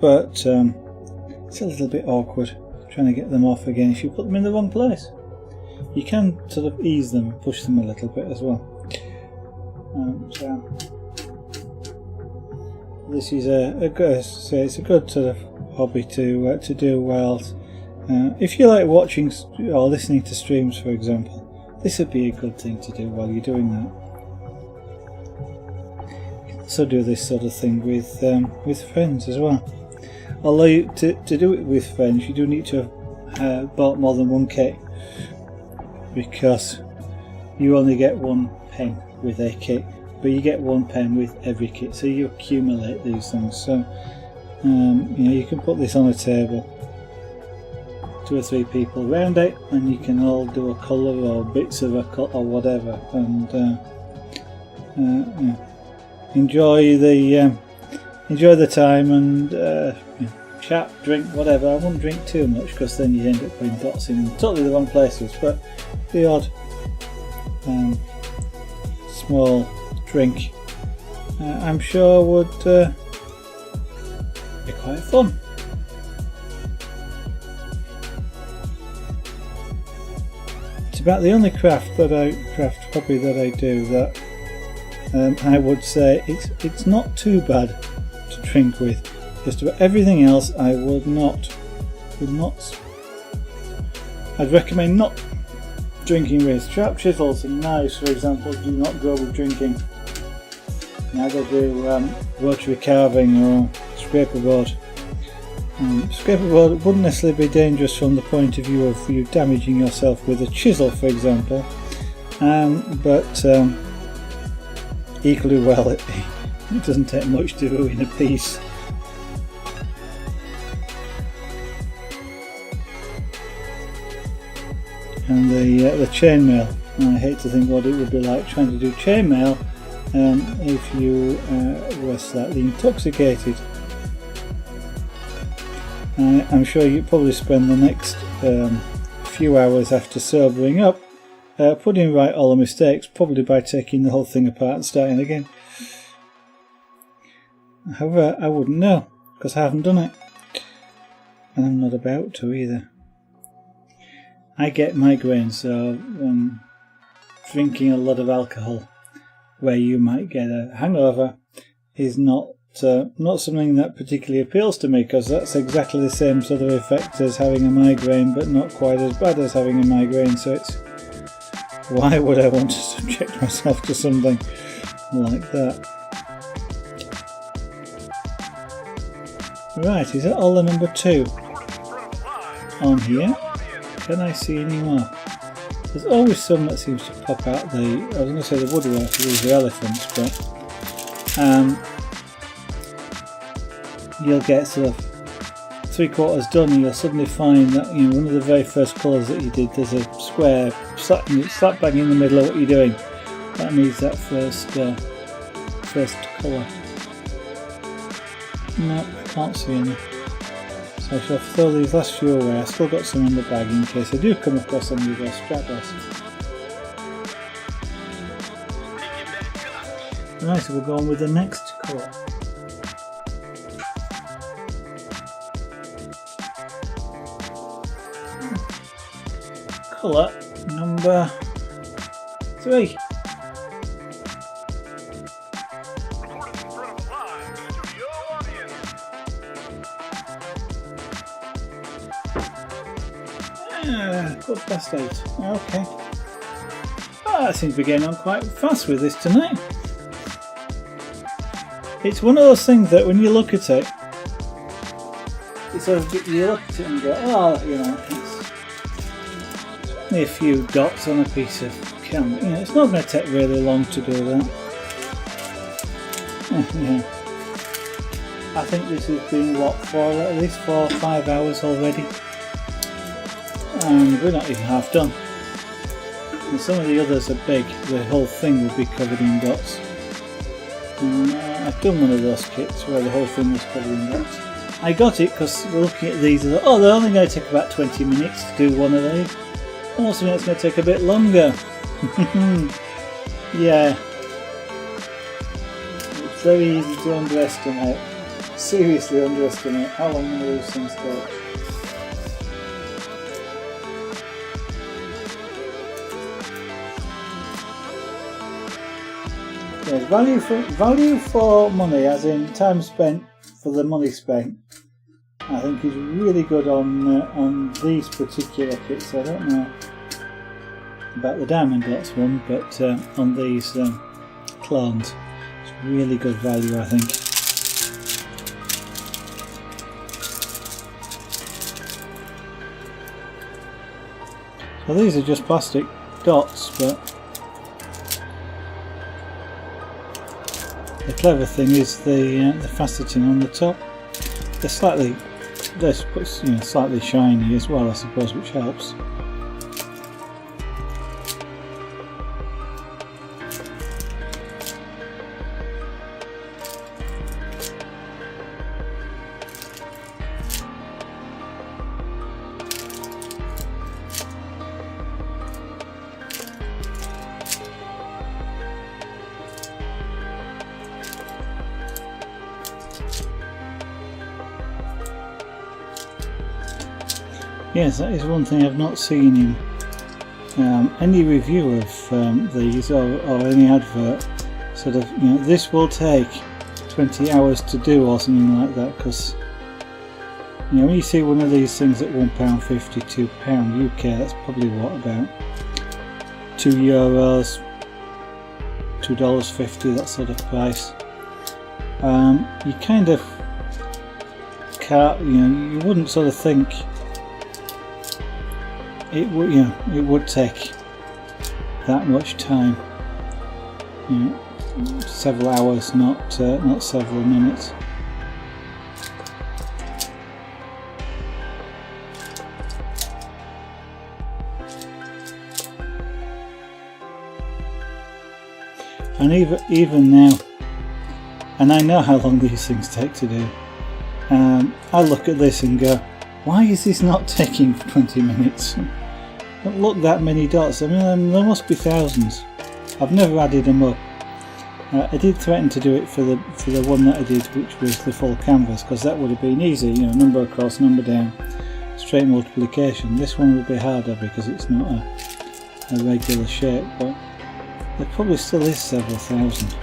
but it's a little bit awkward trying to get them off again if you put them in the wrong place. You can sort of ease them and push them a little bit as well. So this is it's a good sort of hobby to do while. If you like watching or listening to streams, for example, this would be a good thing to do while you're doing that. You can also do this sort of thing with friends as well. Although to do it with friends, you do need to have bought more than one kit, because you only get one pen with a kit, but you get one pen with every kit, so you accumulate these things. So you can put this on a table 2 or 3 people around it, and you can all do a colour or bits of a cut or whatever, and yeah. enjoy the time and chat, drink, whatever. I wouldn't drink too much because then you end up putting dots in totally the wrong places, but the odd small drink I'm sure would be quite fun. It's about the only craft hobby that I do that I would say it's not too bad to drink with. Just about everything else I would not. I'd recommend not drinking with. Sharp chisels and knives, for example, do not go with drinking. Neither do rotary carving or scraper board. Scraper board wouldn't necessarily be dangerous from the point of view of you damaging yourself with a chisel, for example, but equally well it doesn't take much to ruin a piece. And the chainmail, I hate to think what it would be like trying to do chainmail if you were slightly intoxicated. I'm sure you probably spend the next few hours after sobering up putting right all the mistakes, probably by taking the whole thing apart and starting again. However, I wouldn't know because I haven't done it, and I'm not about to either. I get migraines, so drinking a lot of alcohol where you might get a hangover is not something that particularly appeals to me, because that's exactly the same sort of effect as having a migraine, but not quite as bad as having a migraine. So it's, why would I want to subject myself to something like that? Right, is that all the number 2 on here? Can I see any more? There's always some that seems to pop out I was going to say the woodwork, these are elephants, but you'll get sort of 3/4 done and you'll suddenly find that one of the very first colours that you did, there's a square slap bang in the middle of what you're doing. That needs that first colour. No, I can't see any. So I shall throw these last few away. I've still got some in the bag in case I do come across any of those stragglers. Right, so we'll go on with the next colour. Colour number 3. Good past 8. Okay. I seem to be getting on quite fast with this tonight. It's one of those things that when you look at it, it's sort of, you look at it and go, oh, it's only a few dots on a piece of camera. It's not going to take really long to do that. Yeah. I think this has been at least 4 or 5 hours already. And we're not even half done. And some of the others are big, the whole thing will be covered in dots. I've done one of those kits where the whole thing was covered in dots. I got it because looking at these, they're only going to take about 20 minutes to do one of these. Also, it's going to take a bit longer. Yeah. It's very easy to underestimate. Seriously underestimate how long one of those things take. Yes, value for money, as in time spent for the money spent, I think is really good on these particular kits. I don't know about the diamond dots one, but on these clones, it's really good value, I think. So these are just plastic dots, but the clever thing is the faceting on the top. They're slightly this puts, you know, slightly shiny as well, I suppose, which helps. Yes, that is one thing I've not seen in any review of these or any advert. Sort of, you know, this will take 20 hours to do or something like that, because, you know, when you see one of these things at £1.50, £2 UK, that's probably what, about €2, $2.50, that sort of price. You kind of can't, you know, you wouldn't sort of think it would, you know, it would take that much time. You know, several hours, not several minutes. And even now, and I know how long these things take to do, I look at this and go, why is this not taking 20 minutes? Don't look that many dots. I mean, there must be thousands. I've never added them up. I did threaten to do it for the one that I did, which was the full canvas, because that would have been easy, you know, number across, number down, straight multiplication. This one would be harder because it's not a regular shape, but there probably still is several thousand.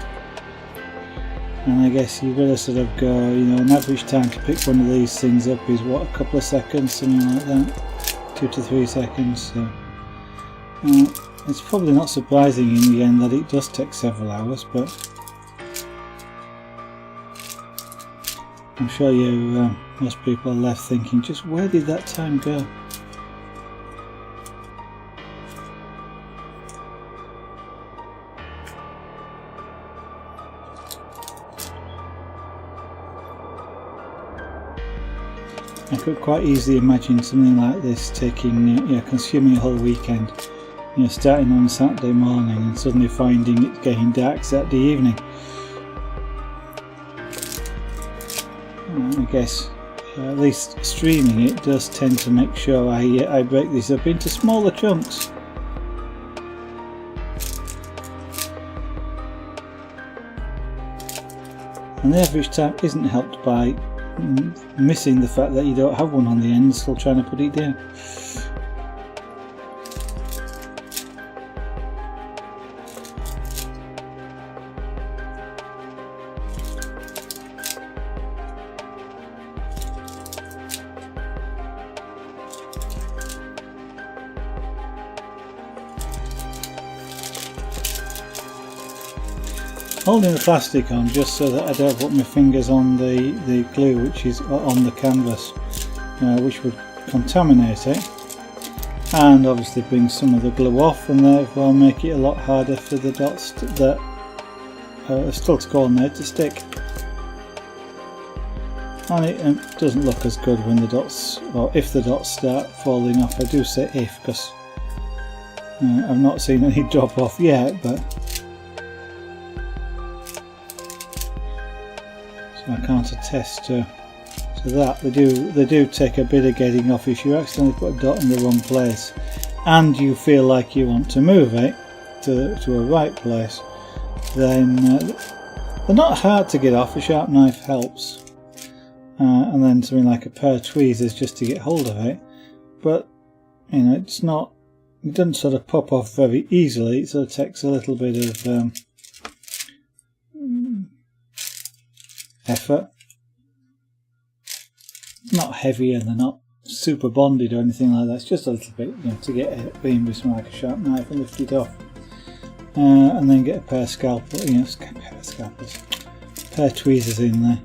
And I guess you've got to sort of go, you know, an average time to pick one of these things up is what, a couple of seconds, something like that, 2 to 3 seconds. So it's probably not surprising in the end that it does take several hours, but I'm sure you, most people are left thinking, just where did that time go? I could quite easily imagine something like this taking, you know, consuming a whole weekend. You know, starting on Saturday morning and suddenly finding it getting dark Saturday evening. I guess at least streaming it does tend to make sure I break these up into smaller chunks. And the average time isn't helped by missing the fact that you don't have one on the end, still trying to put it down. Holding the plastic on just so that I don't put my fingers on the glue which is on the canvas, which would contaminate it and obviously bring some of the glue off and therefore make it a lot harder for the dots that are still to go on there to stick. And it doesn't look as good when the dots, or if the dots start falling off. I do say if, because I've not seen any drop off yet, but so I can't attest to that. They do take a bit of getting off. If you accidentally put a dot in the wrong place and you feel like you want to move it to a right place, then they're not hard to get off. A sharp knife helps, and then something like a pair of tweezers just to get hold of it. But you know, it's not. It doesn't sort of pop off very easily. It sort of takes a little bit of effort. It's not heavy and they're not super bonded or anything like that. It's just a little bit, you know, to get it being with something like a sharp knife and lift it off, and then get a pair of scalpels, pair of tweezers in there.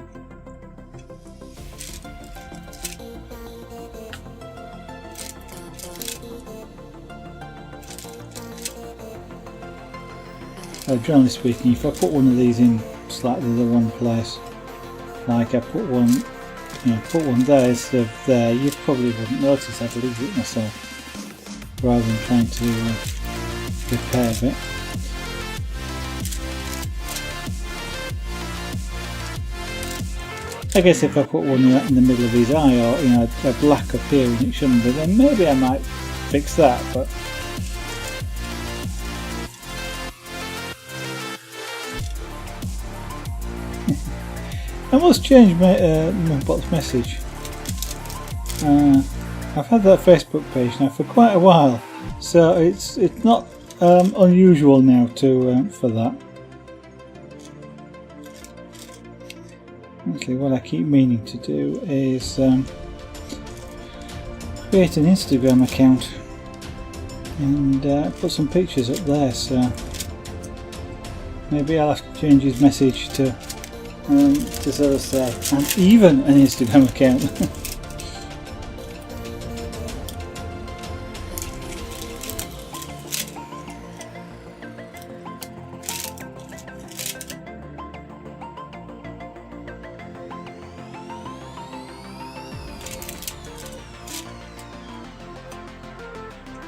Generally speaking, if I put one of these in slightly the wrong place, like I put one put one there instead of there, you probably wouldn't notice I'd leave it myself rather than trying to repair it. I guess if I put one in the middle of his eye, or a black appearing it shouldn't be, then maybe I might fix that, but I must change my Moonbot's message. I've had that Facebook page now for quite a while, so it's not unusual now to for that. Actually, what I keep meaning to do is create an Instagram account and put some pictures up there, so maybe I'll have to change his message to sort of say I'm even an Instagram account.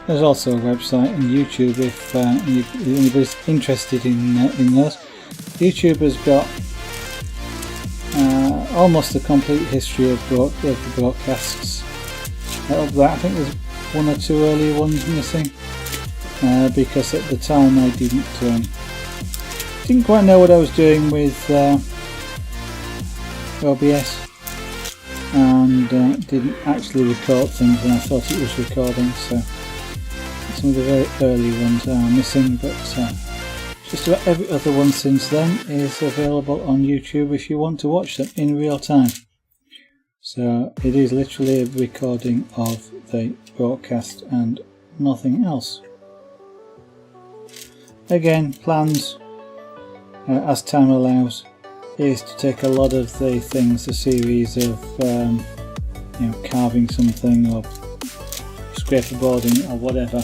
There's also a website and YouTube if anybody's interested in those. YouTube has got almost a complete history of the broadcasts. Up there, I think there's one or two earlier ones missing because at the time I didn't quite know what I was doing with OBS and didn't actually record things when I thought it was recording. So some of the very early ones are missing, but just about every other one since then is available on YouTube if you want to watch them in real time. So it is literally a recording of the broadcast and nothing else. Again, plans, as time allows, is to take a lot of the things, a series of carving something or scraperboarding or whatever,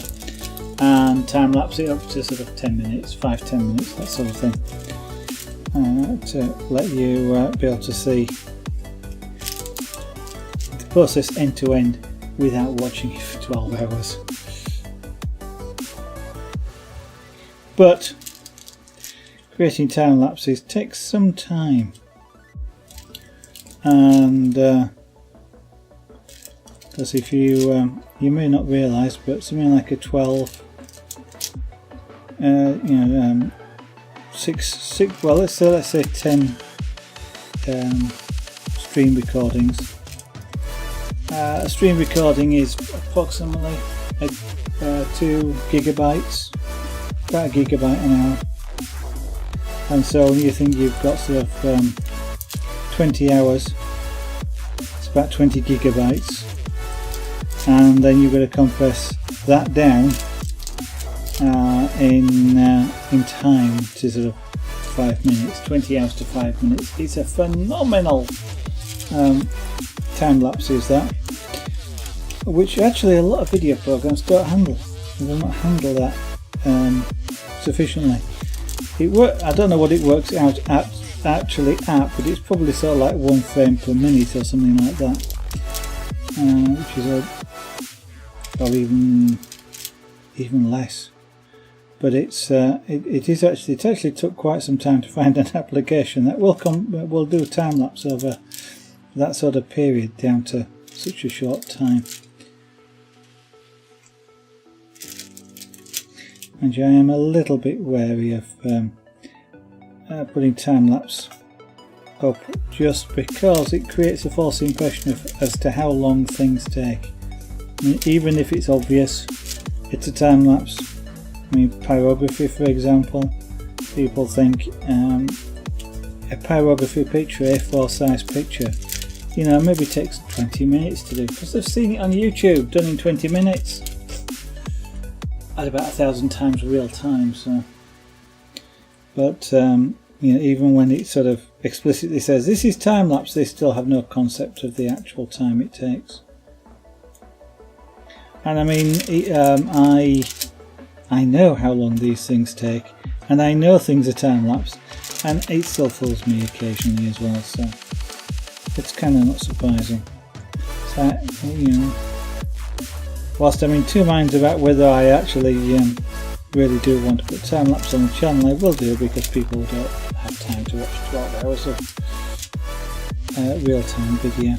and time lapse it up to sort of 10 minutes, 5-10 minutes, that sort of thing, to let you be able to see the process end to end without watching it for 12 hours. But creating time lapses takes some time, and because if you may not realise, but something like a 12 let's say 10 stream recordings. A stream recording is approximately 2 gigabytes, about a gigabyte an hour, and so when you think you've got sort of 20 hours, it's about 20 gigabytes, and then you've got to compress that down in time to sort of 5 minutes, 20 hours to 5 minutes. It's a phenomenal time lapse, is that, which actually a lot of video programs don't handle. They do not handle that sufficiently. I don't know what it works out at, but it's probably sort of like 1 frame per minute or something like that, which is or even less. But it actually took quite some time to find an application that will do time lapse over that sort of period down to such a short time. And I am a little bit wary of putting time lapse up, just because it creates a false impression as to how long things take. I mean, even if it's obvious it's a time lapse. I mean, pyrography, for example, people think a pyrography picture, A4 size picture, maybe takes 20 minutes to do, because they've seen it on YouTube done in 20 minutes at about 1,000 times real time. So, but even when it sort of explicitly says this is time lapse, they still have no concept of the actual time it takes. And I mean, I know how long these things take, and I know things are time lapse, and it still fools me occasionally as well. So it's kind of not surprising. So, you know, whilst I'm in two minds about whether I actually really do want to put time lapse on the channel, I will do, because people don't have time to watch 12 hours of real-time video.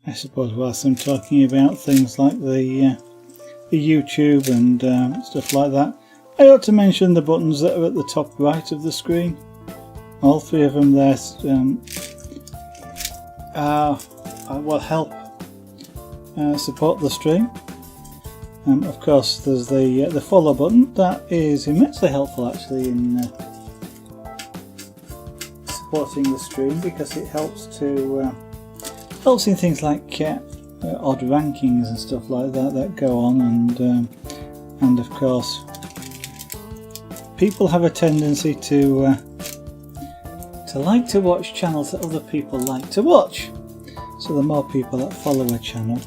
I suppose whilst I'm talking about things like the YouTube and stuff like that, I ought to mention the buttons that are at the top right of the screen. All three of them there will help support the stream. Of course, there's the follow button. That is immensely helpful actually in supporting the stream, because it helps in things like odd rankings and stuff like that go on, and of course people have a tendency to like to watch channels that other people like to watch. So the more people that follow a channel,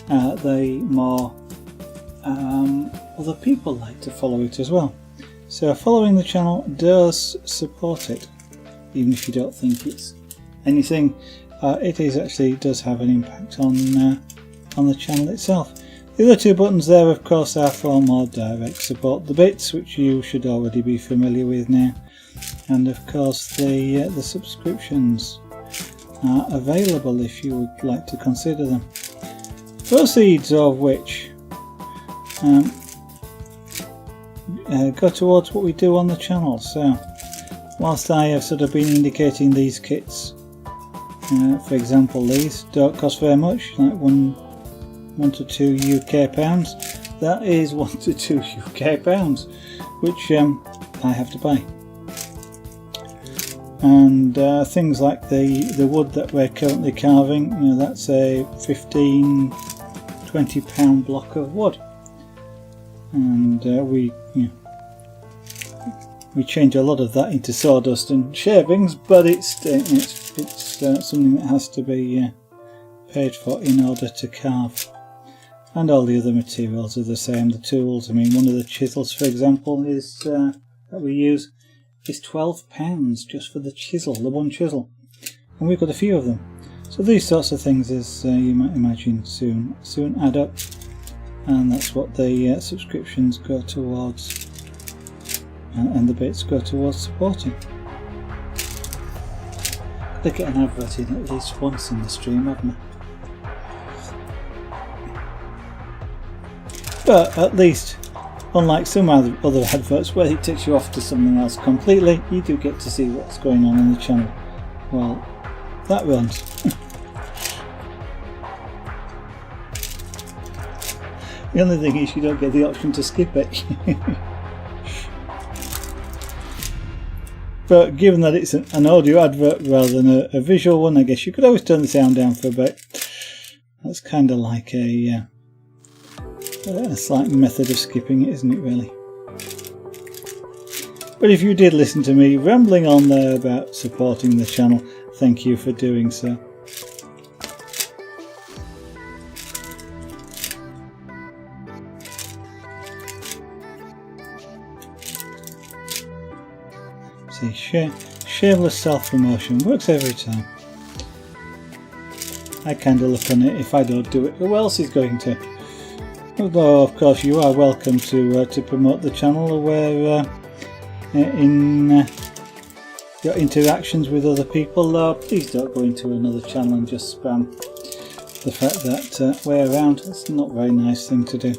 the more other people like to follow it as well. So following the channel does support it, even if you don't think it's anything. It does have an impact on the channel itself. The other two buttons there, of course, are for more direct support. The bits, which you should already be familiar with now, and of course the subscriptions are available if you would like to consider them. Proceeds of which go towards what we do on the channel. So, whilst I have sort of been indicating these kits, for example, these don't cost very much, like one to two UK pounds. That is 1 to 2 UK pounds, which I have to buy. And things like the wood that we're currently carving, you know, that's a 15-20 pound block of wood, and we change a lot of that into sawdust and shavings, but it's something that has to be paid for in order to carve. And all the other materials are the same. The tools, I mean, one of the chisels, for example, is that we use is £12 just for the chisel, the one chisel, and we've got a few of them. So these sorts of things, as you might imagine, soon add up, and that's what the subscriptions go towards. And the bits go towards supporting. They get an advert in at least once in the stream, haven't they? But at least, unlike some other adverts where it takes you off to something else completely, you do get to see what's going on in the channel. Well, that runs. The only thing is you don't get the option to skip it. But given that it's an audio advert rather than a visual one, I guess you could always turn the sound down for a bit. That's kind of like a slight method of skipping it, isn't it, really? But if you did listen to me rambling on there about supporting the channel, thank you for doing so. See, shameless self-promotion works every time. I kind of look on it, if I don't do it, who else is going to? Although, of course, you are welcome to promote the channel where in your interactions with other people. Please don't go into another channel and just spam the fact that way around. That's not a very nice thing to do.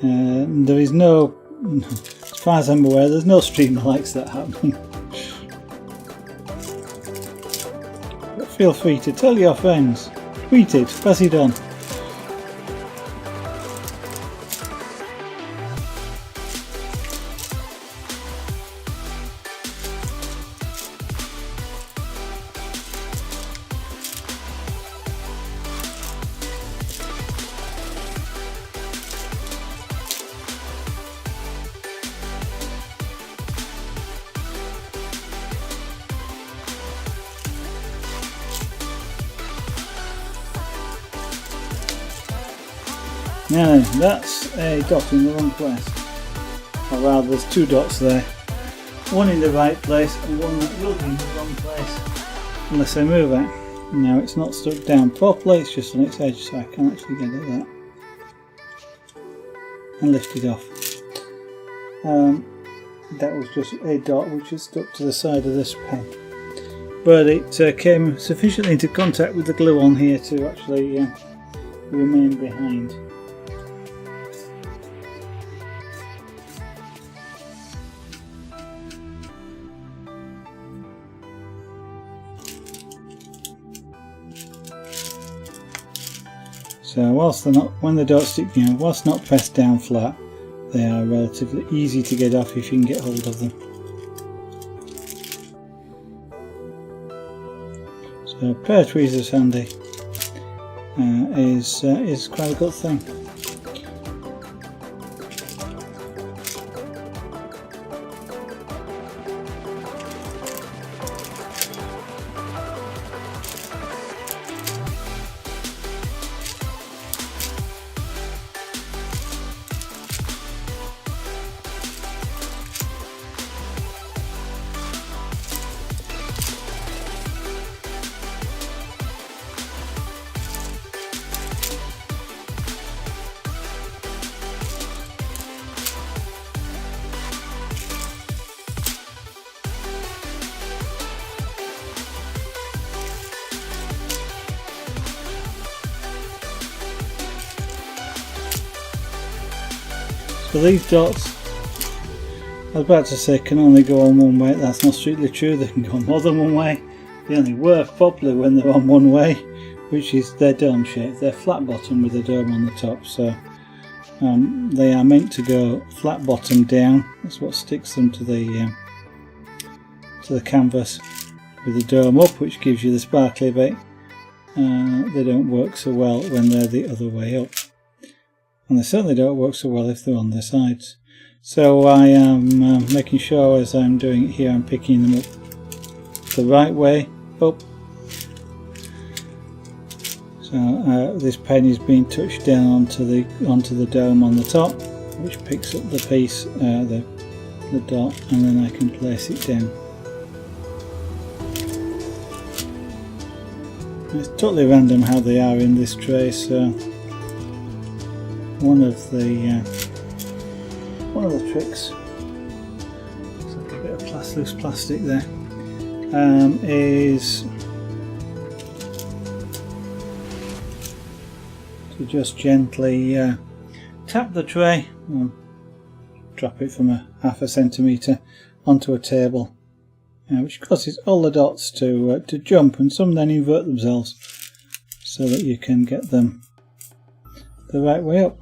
There is no, as far as I'm aware, there's no stream that likes that happening. But feel free to tell your friends, tweet it, pass it on. Now that's a dot in the wrong place. Or rather, there's two dots there. One in the right place and one that will be in the wrong place. Unless I move it. Now it's not stuck down properly, it's just on its edge, so I can't actually get at that. And lift it off. That was just a dot which is stuck to the side of this pen. But it came sufficiently into contact with the glue on here to actually remain behind. So whilst they're not, when the dots stick down, whilst not pressed down flat, they are relatively easy to get off if you can get hold of them. So a pair of tweezers handy is quite a good thing. So these dots, I was about to say, can only go on one way. That's not strictly true. They can go more than one way. They only work properly when they're on one way, which is their dome shape. They're flat bottom with a dome on the top, so they are meant to go flat bottom down. That's what sticks them to the canvas, with the dome up, which gives you the sparkly bit. They don't work so well when they're the other way up. And they certainly don't work so well if they're on their sides. So I am making sure as I'm doing it here, I'm picking them up the right way up. So this pen is being touched down onto the dome on the top, which picks up the piece, the dot, and then I can place it down. It's totally random how they are in this tray, so one of the tricks, looks like a bit of loose plastic there, is to just gently tap the tray, drop it from half a centimetre onto a table, which causes all the dots to jump, and some then invert themselves so that you can get them the right way up.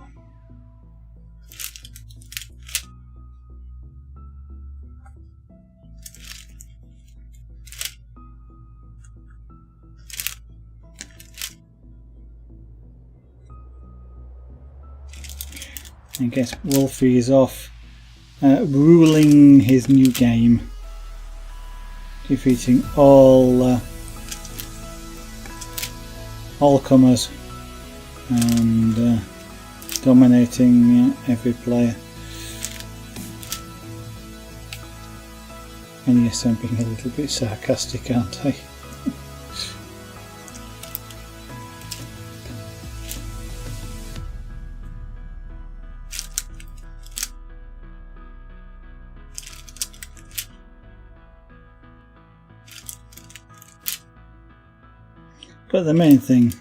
I guess Wolfie is off ruling his new game, defeating all comers and dominating every player. And yes, I'm being a little bit sarcastic, aren't I? But the main thing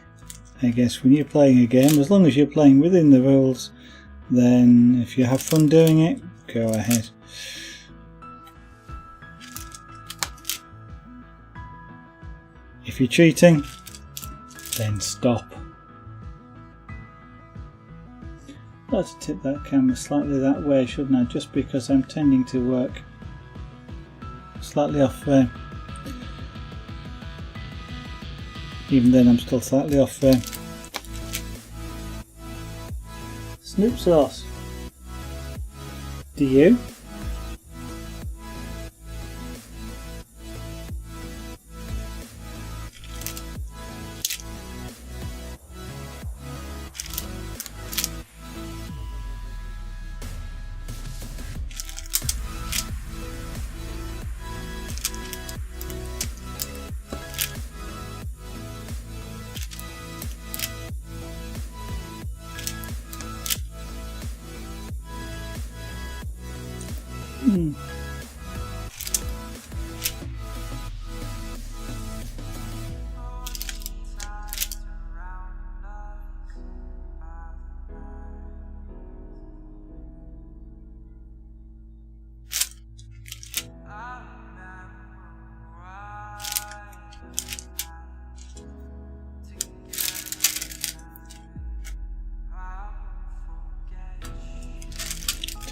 I guess when you're playing a game, as long as you're playing within the rules, then if you have fun doing it, go ahead. If you're cheating, then stop. I'd like to tip that camera slightly that way, shouldn't I? Just because I'm tending to work slightly off frame. Even then I'm still slightly off frame. Snoop sauce. Do you?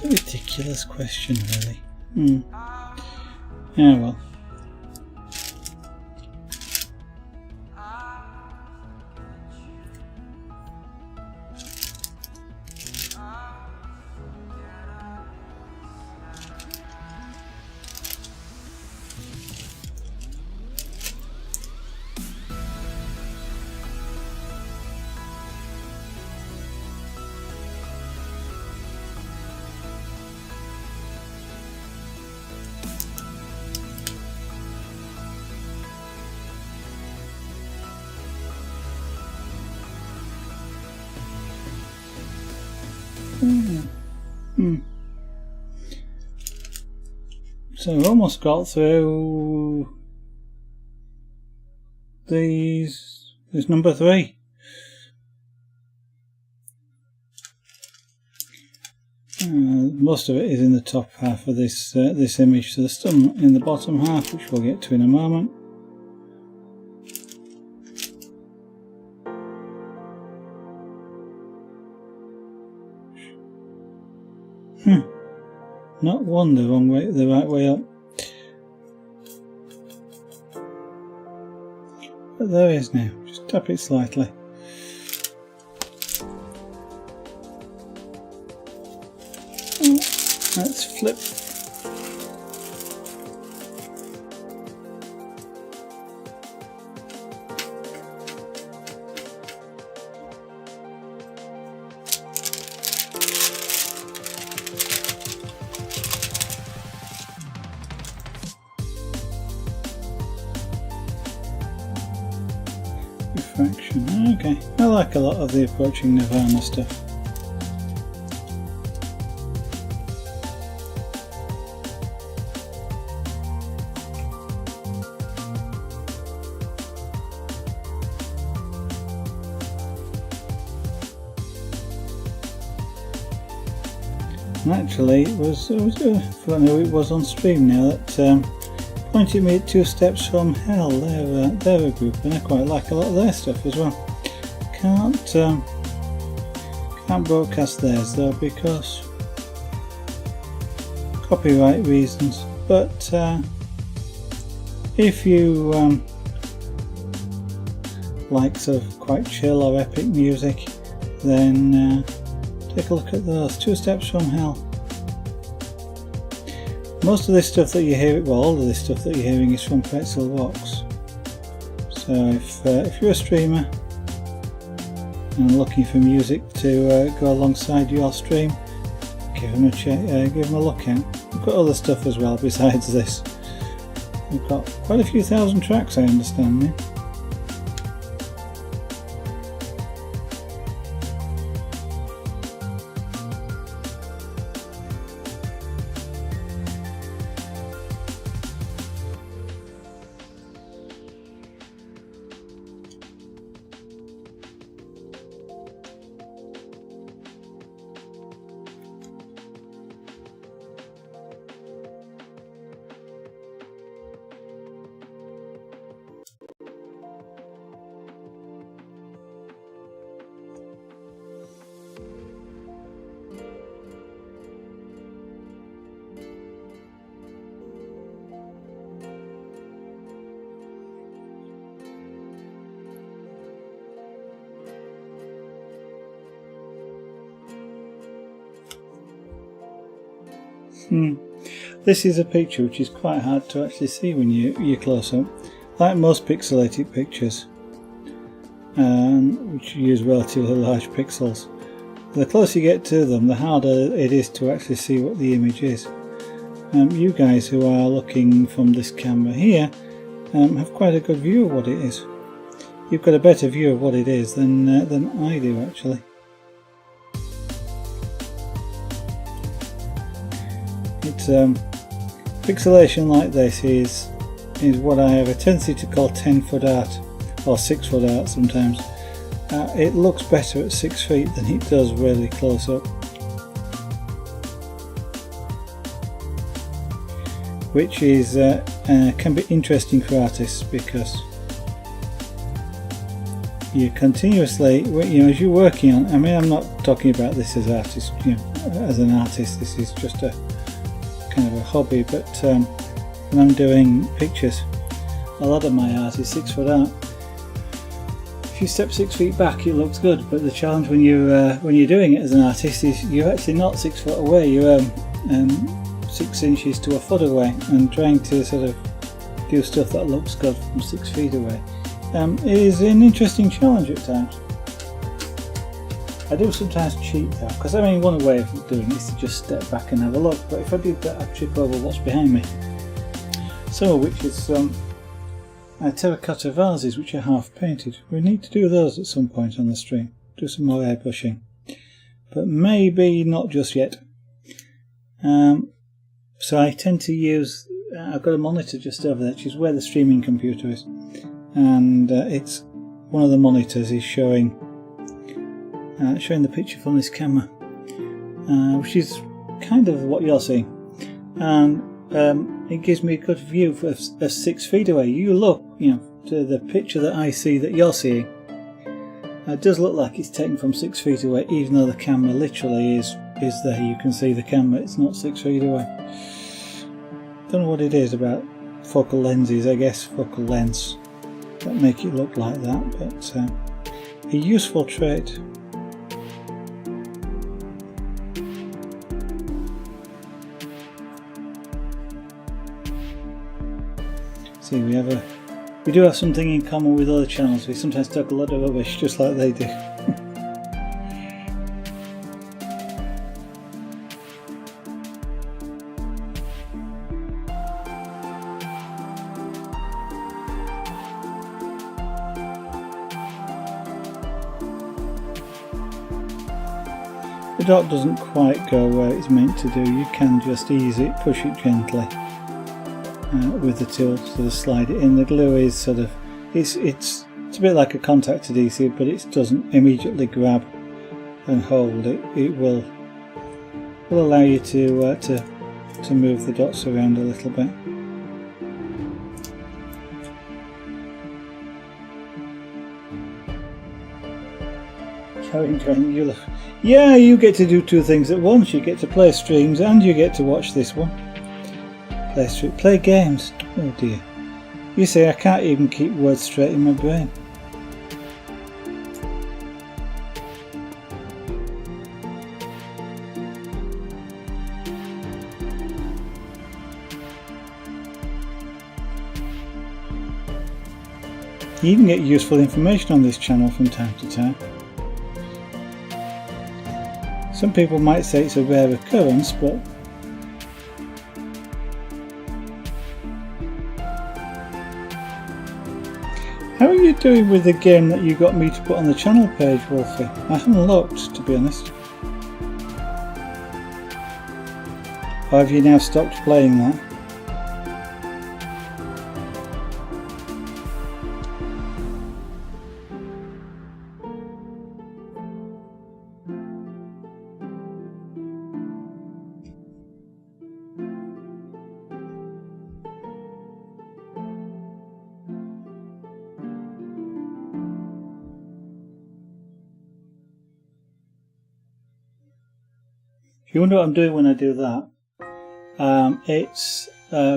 A ridiculous question, really. Yeah, well. So we almost got through these. There's number 3. Most of it is in the top half of this this image, so there's some in the bottom half, which we'll get to in a moment. Not one the wrong way, the right way up. But there is now. Just tap it slightly. Let's flip. Refraction. Okay, I like a lot of the approaching Nirvana stuff. Actually, it was it was on stream now that pointed me at 2 Steps from Hell. They're a group, and I quite like a lot of their stuff as well. Can't broadcast theirs though because copyright reasons. But if you like sort of quite chill or epic music, then take a look at those. 2 Steps from Hell. Most of this stuff that you hear, well, all of this stuff that you're hearing is from Pretzel Box. So if you're a streamer and looking for music to go alongside your stream, give them a look at. We've got other stuff as well besides this. We've got quite a few thousand tracks, I understand now. This is a picture which is quite hard to actually see when you're close up. Like most pixelated pictures, which use relatively large pixels, the closer you get to them, the harder it is to actually see what the image is. You guys who are looking from this camera here have quite a good view of what it is. You've got a better view of what it is than I do, actually. It's pixelation like this is what I have a tendency to call 10-foot art, or 6-foot art sometimes. It looks better at 6 feet than it does really close up, which is can be interesting for artists, because you continuously, as you're working on, I mean, I'm not talking about this as artist, as an artist, this is just a kind of a hobby, but when I'm doing pictures, a lot of my art is 6-foot art. If you step 6 feet back, it looks good, but the challenge when you're doing it as an artist is you're actually not 6 foot away, you're 6 inches to a foot away, and trying to sort of do stuff that looks good from 6 feet away is an interesting challenge at times. I do sometimes cheat though, because I mean, one way of doing it is to just step back and have a look, but if I did that, I'd trip over what's behind me. Some of which is terracotta vases which are half painted. We need to do those at some point on the stream, do some more airbrushing, but maybe not just yet. So I tend to use, I've got a monitor just over there, which is where the streaming computer is, and it's one of the monitors is showing the picture from this camera, which is kind of what you're seeing, and it gives me a good view of 6 feet away. You look, to the picture that I see that you're seeing, it does look like it's taken from 6 feet away, even though the camera literally is there. You can see the camera, it's not 6 feet away. Don't know what it is about focal lenses, I guess focal lens, that make it look like that, but a useful trait. See, we do have something in common with other channels. We sometimes talk a lot of rubbish, just like they do. The dot doesn't quite go where it's meant to do. You can just ease it, push it gently with the tool, sort of slide it in. The glue is sort of, it's a bit like a contact adhesive, but it doesn't immediately grab and hold. It will allow you to move the dots around a little bit. Yeah, you get to do two things at once. You get to play streams and you get to watch this one. Play games. Oh dear. You say I can't even keep words straight in my brain. You can get useful information on this channel from time to time. Some people might say it's a rare occurrence, but how are you doing with the game that you got me to put on the channel page, Wolfie? I haven't looked, to be honest. Or have you now stopped playing that? If you wonder what I'm doing when I do that, it's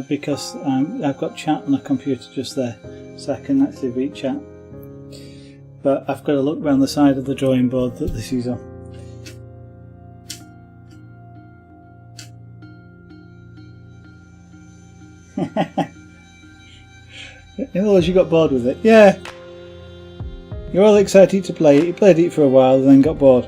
because I've got chat on the computer just there, so I can actually read chat. But I've got to look round the side of the drawing board that this is on. In other words, you got bored with it. Yeah. You're all excited to play it. You played it for a while and then got bored.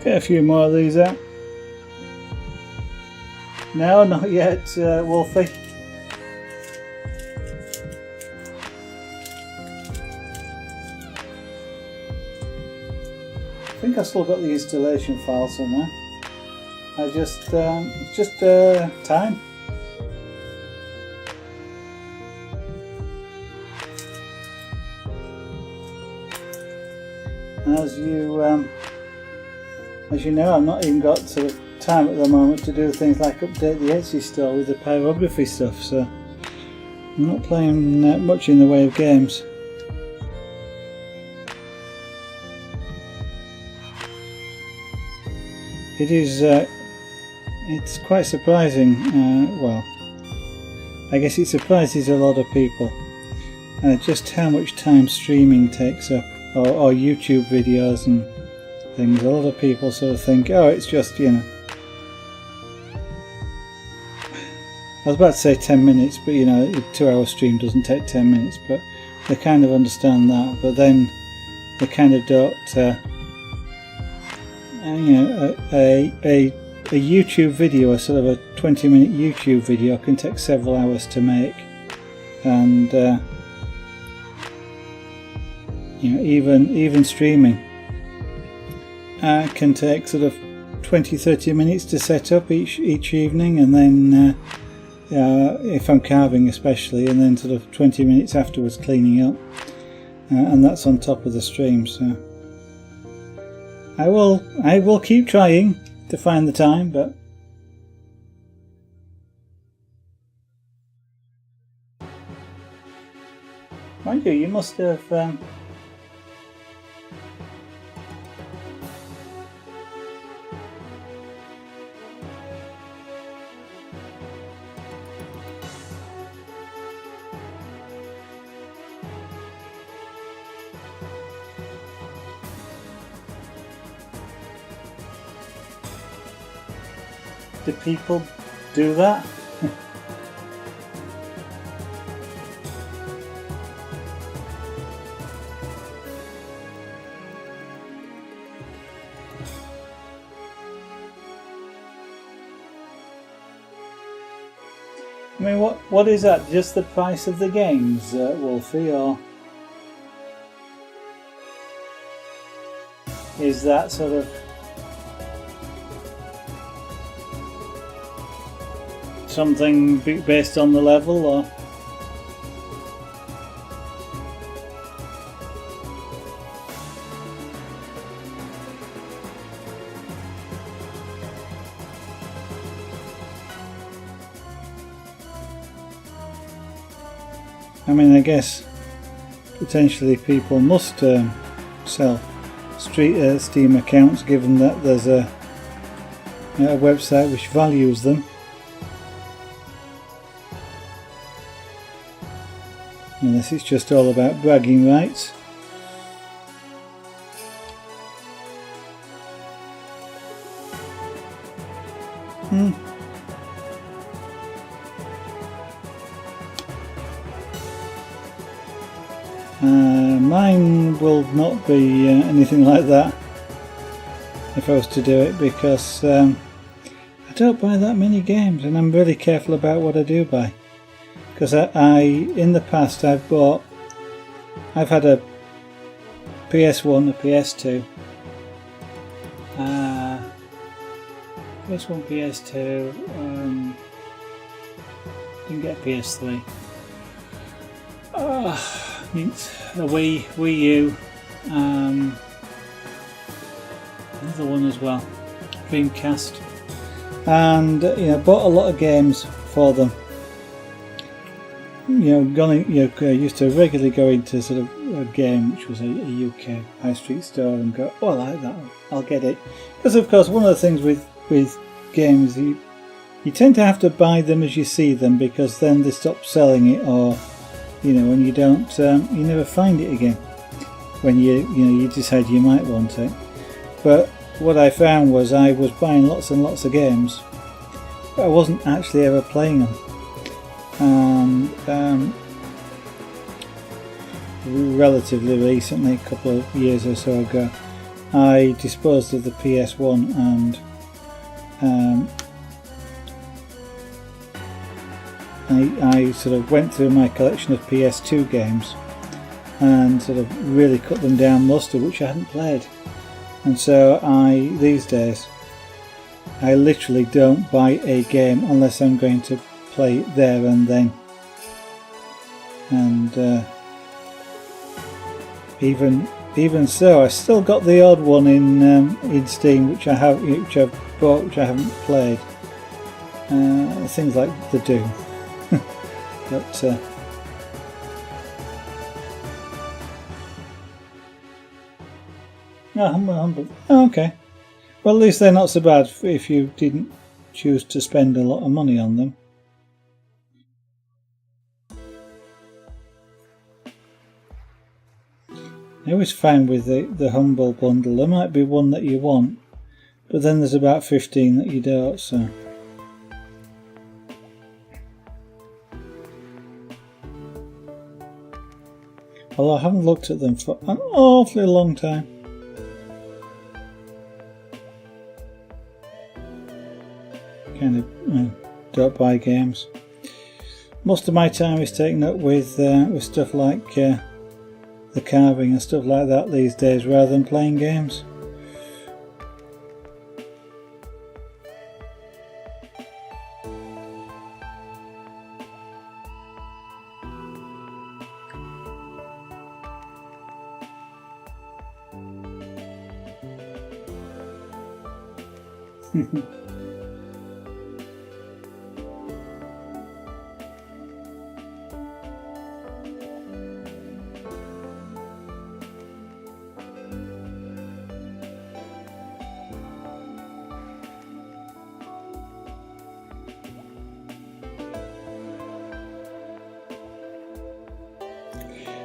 Get a few more of these out. No, not yet, Wolfie. I think I still got the installation file somewhere. It's just time. As you know, I've not even got sort of time at the moment to do things like update the Etsy store with the pyrography stuff, so I'm not playing much in the way of games. It is, it's quite surprising, well, I guess it surprises a lot of people just how much time streaming takes up, or YouTube videos and things. A lot of people sort of think, oh, it's just, you know, I was about to say 10 minutes, but you know, a 2-hour stream doesn't take 10 minutes, but they kind of understand that, but then they kind of don't, you know, a YouTube video, a sort of a 20-minute YouTube video can take several hours to make, and you know, even streaming can take sort of 20-30 minutes to set up each evening, and then if I'm carving especially, and then sort of 20 minutes afterwards cleaning up, and that's on top of the stream. So I will keep trying to find the time, but mind you must have do people do that? I mean, what is that? Just the price of the games, Wolfie, or is that sort of something based on the level, or I mean, I guess potentially people must sell Steam accounts, given that there's a website which values them. Unless it's just all about bragging rights. Mine will not be anything like that if I was to do it, because I don't buy that many games, and I'm really careful about what I do buy. Because I in the past I've had a PS1, a PS2, PS1, PS2, you can get PS3. The Wii U, another one as well, Dreamcast, and bought a lot of games for them. Used to regularly go into sort of a game which was a UK high street store and go, oh, I like that, I'll get it. Because of course one of the things with games, you tend to have to buy them as you see them, because then they stop selling it, or when you don't, you never find it again when you decide you might want it. But what I found was I was buying lots and lots of games, but I wasn't actually ever playing them. And relatively recently, a couple of years or so ago, I disposed of the PS1 and I sort of went through my collection of PS2 games and sort of really cut them down, most of which I hadn't played. And so these days, I literally don't buy a game unless I'm going to play it there and then. And even so, I still got the odd one in Steam which I've bought, which I haven't played. Things like the Doom. But humble. Oh, okay. Well, at least they're not so bad if you didn't choose to spend a lot of money on them. I always find with the Humble bundle, there might be one that you want, but then there's about 15 that you don't, so. Although I haven't looked at them for an awfully long time. Kind of don't buy games. Most of my time is taken up with stuff like the carving and stuff like that these days, rather than playing games.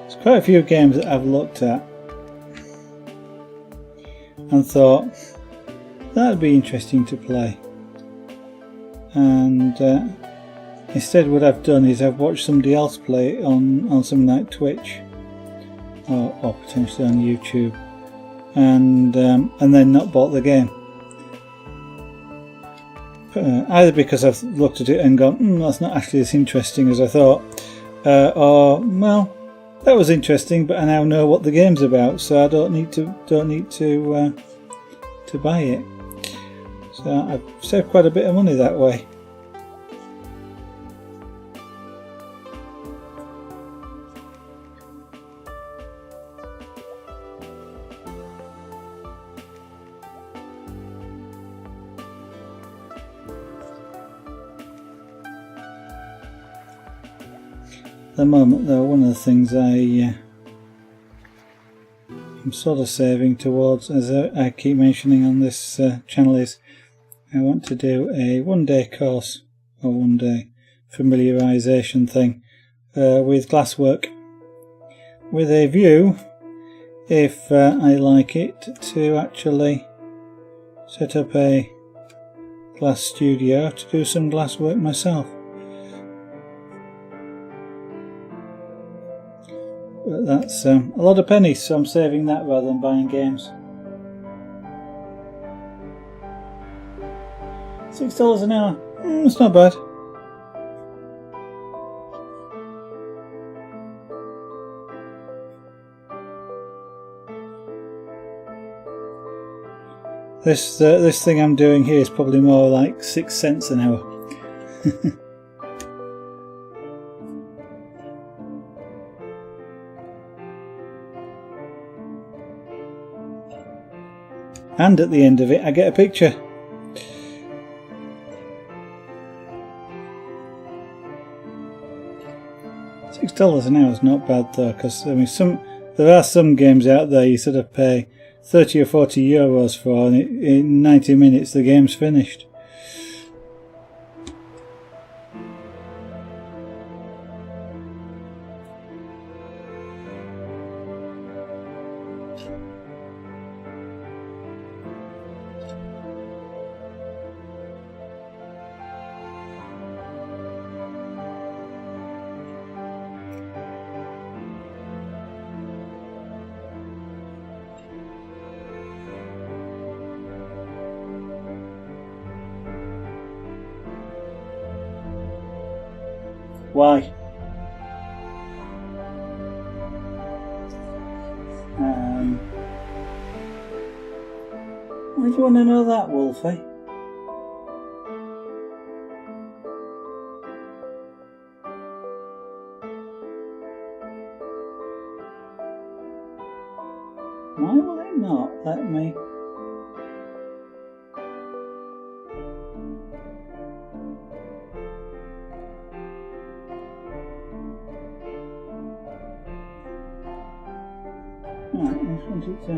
There's quite a few games that I've looked at and thought that'd be interesting to play, and instead what I've done is I've watched somebody else play it on something like Twitch or potentially on YouTube, and then not bought the game. Either because I've looked at it and gone, that's not actually as interesting as I thought, or well, that was interesting, but I now know what the game's about, so I don't need to buy it. So I've saved quite a bit of money that way. At the moment though, one of the things I'm sort of saving towards, as I keep mentioning on this channel, is I want to do a one-day course or one-day familiarisation thing with glasswork, with a view, if I like it, to actually set up a glass studio to do some glasswork myself. But that's a lot of pennies, so I'm saving that rather than buying games. $6 an hour, it's not bad. This thing I'm doing here is probably more like 6 cents an hour. And at the end of it I get a picture. $6 an hour is not bad though, because I mean there are some games out there you sort of pay 30 or 40 euros for, and in 90 minutes the game's finished. Why? Why do you want to know that, Wolfie? Why will it not let me? Right, I just want it to...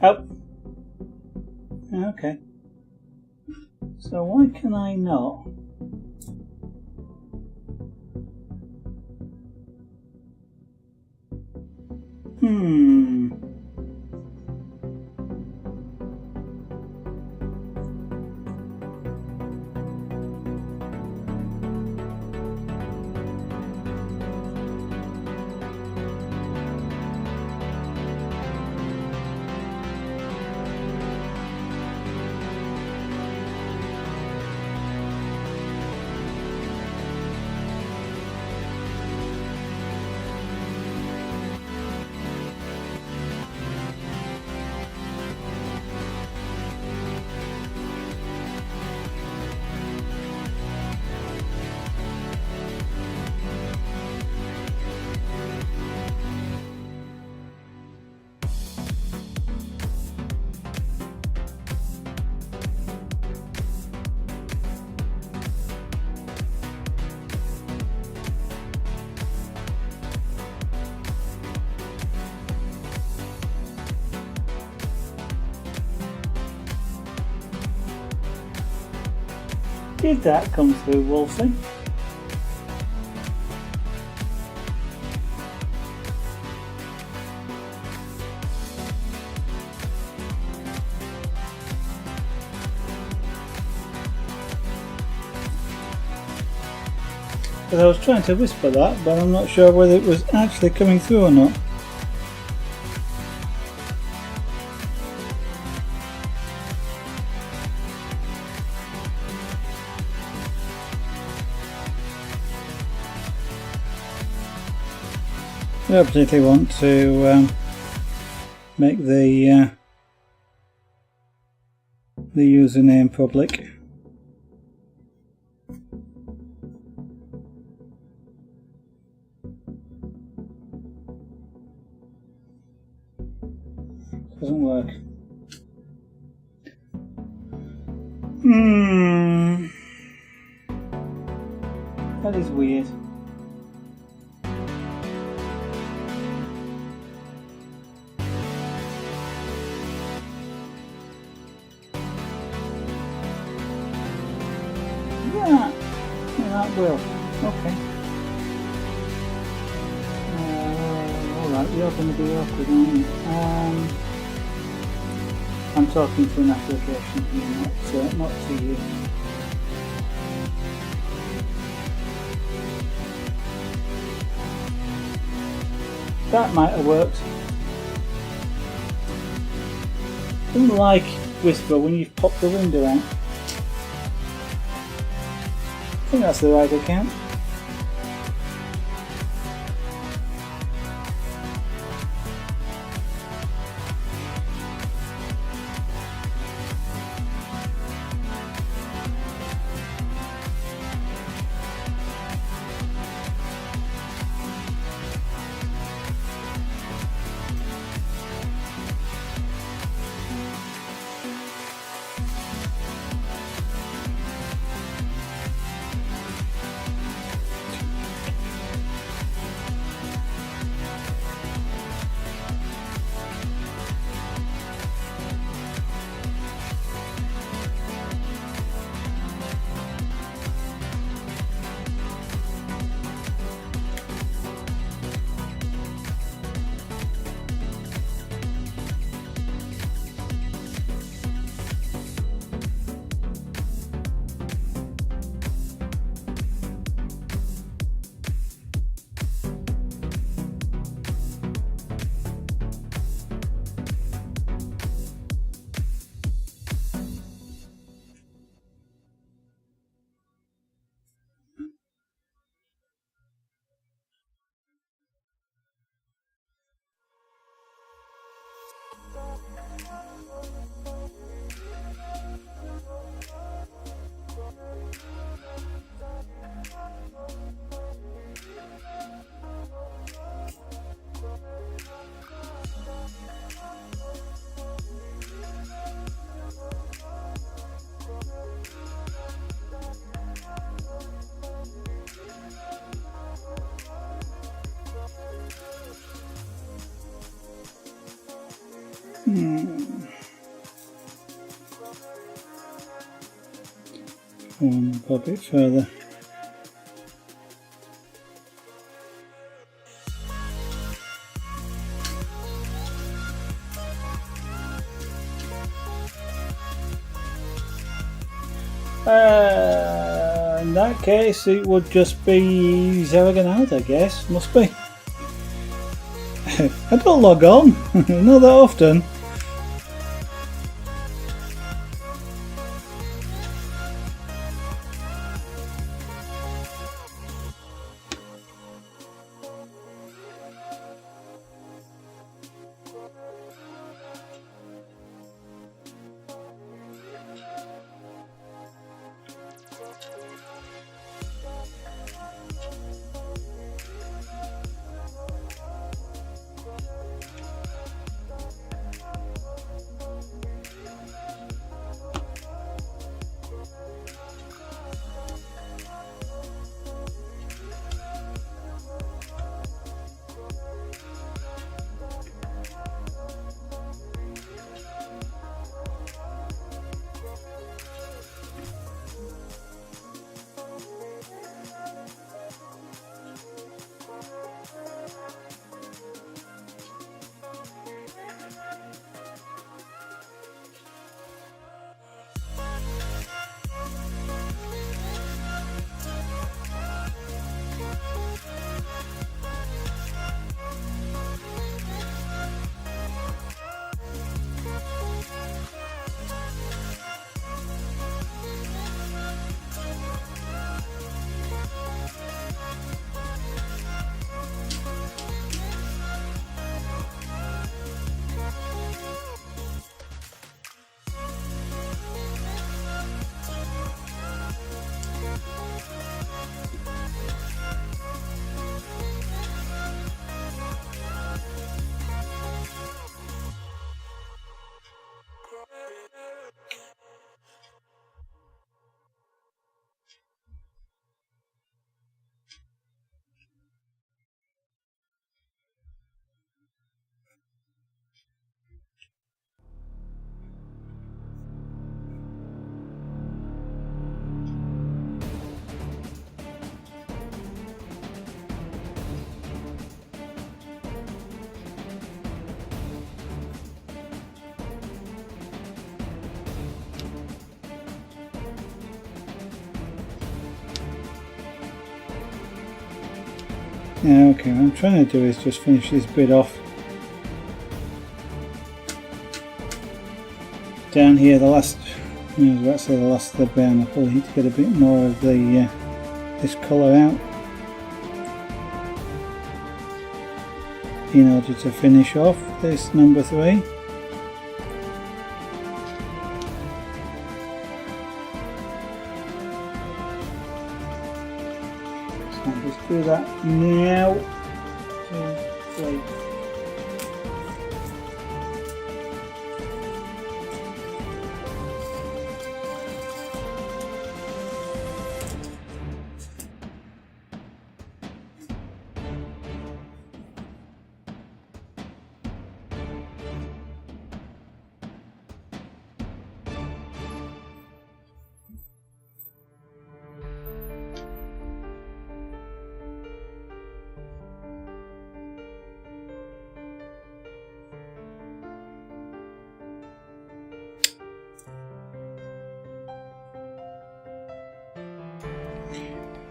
Oh. Okay. So why can I not? Did that come through, Wolfie? Because I was trying to whisper that, but I'm not sure whether it was actually coming through or not. I particularly want to make the username public. Doesn't work. That is weird. Yeah, that will. Okay. Alright, you're going to be awkward, aren't you? I'm talking to an application here, not to you. That might have worked. Unlike Whisper when you've popped the window out. I think that's the right account. A bit further. In that case, it would just be Zaraganad, I guess. Must be. I don't log on, not that often. Yeah, okay, what I'm trying to do is just finish this bit off. Down here, the last, I was about to say the last of the brown, I probably need to get a bit more of the this colour out in order to finish off this number 3. So I'll just do that now. 2, 3.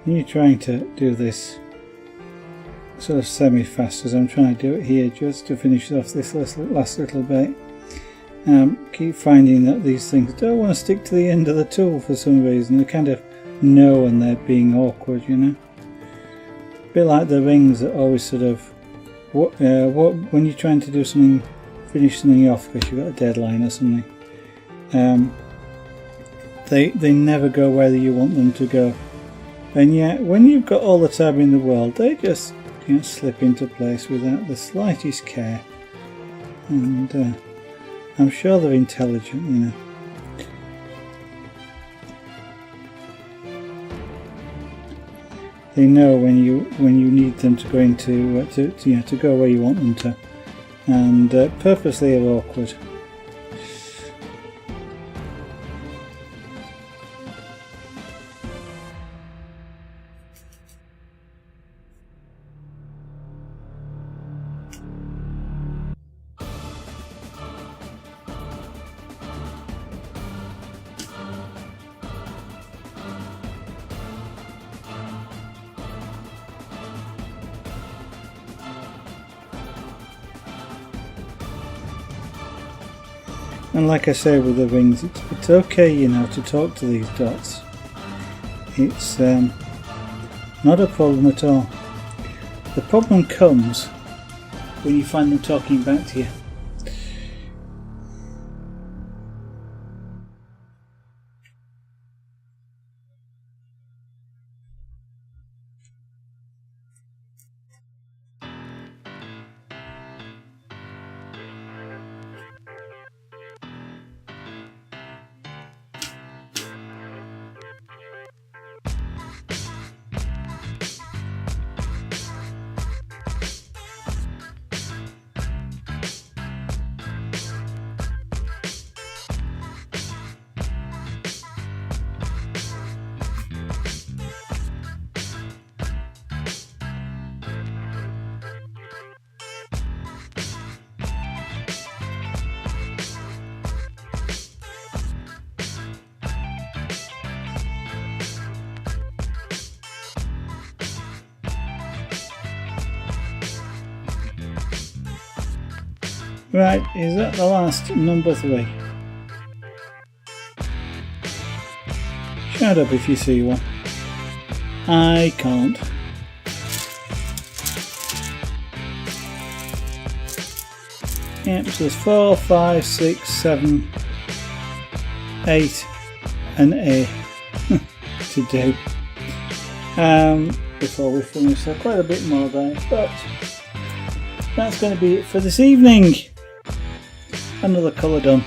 You're trying to do this sort of semi-fast as I'm trying to do it here, just to finish off this last little bit. Keep finding that these things don't want to stick to the end of the tool for some reason. They kind of know when they're being awkward, you know. A bit like the rings that always sort of, when you're trying to do something, finish something off because you've got a deadline or something, they never go where you want them to go. And yet, when you've got all the time in the world, they just slip into place without the slightest care. And I'm sure they're intelligent, you know. They know when you need them to go into to go where you want them to, and purposely are awkward. And like I say with the rings, it's okay, you know, to talk to these dots. It's not a problem at all. The problem comes when you find them talking back to you. Right, is that the last number 3? Shout up if you see one. I can't. Yep, so there's 4, 5, 6, 7, 8 and A to do before we finish. So quite a bit more there, but that's going to be it for this evening. Another colour done.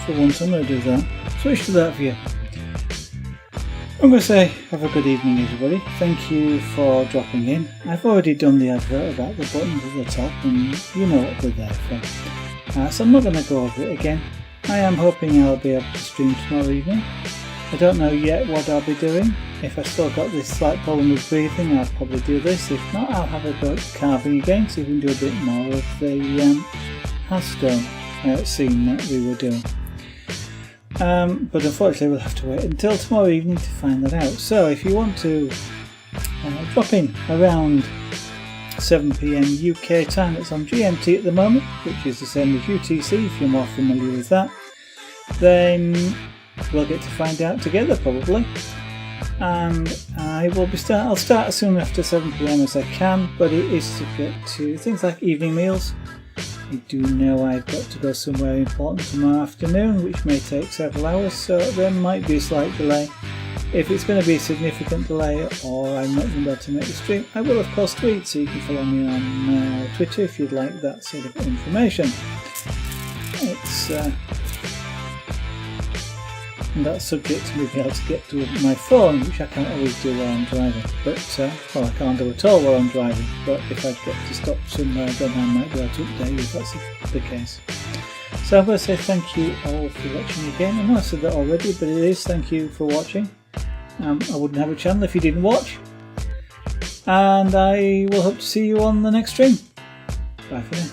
For once I'm going to do that. Switch to that for you. I'm going to say have a good evening everybody. Thank you for dropping in. I've already done the advert about the buttons at the top and you know what they're there for. So I'm not going to go over it again. I am hoping I'll be able to stream tomorrow evening. I don't know yet what I'll be doing. If I've still got this slight problem with breathing, I'll probably do this. If not, I'll have a go at carving again, so we can do a bit more of the Hearthstone scene that we were doing. But unfortunately we'll have to wait until tomorrow evening to find that out. So if you want to drop in around 7 PM UK time, it's on GMT at the moment, which is the same as UTC if you're more familiar with that, then we'll get to find out together probably. And I'll start as soon after 7 PM as I can, but it is subject to things like evening meals. I do know I've got to go somewhere important tomorrow afternoon, which may take several hours, so there might be a slight delay. If it's going to be a significant delay or I'm not going to be able to make the stream, I will of course tweet, so you can follow me on Twitter if you'd like that sort of information. It's and that's subject to me being able to get to my phone, which I can't always do while I'm driving. But well, I can't do at all while I'm driving. But if I get to stop somewhere, then I might be able to update you if that's the case. So I'm going to say thank you all for watching again. I know I said that already, but it is thank you for watching. I wouldn't have a channel if you didn't watch. And I will hope to see you on the next stream. Bye for now.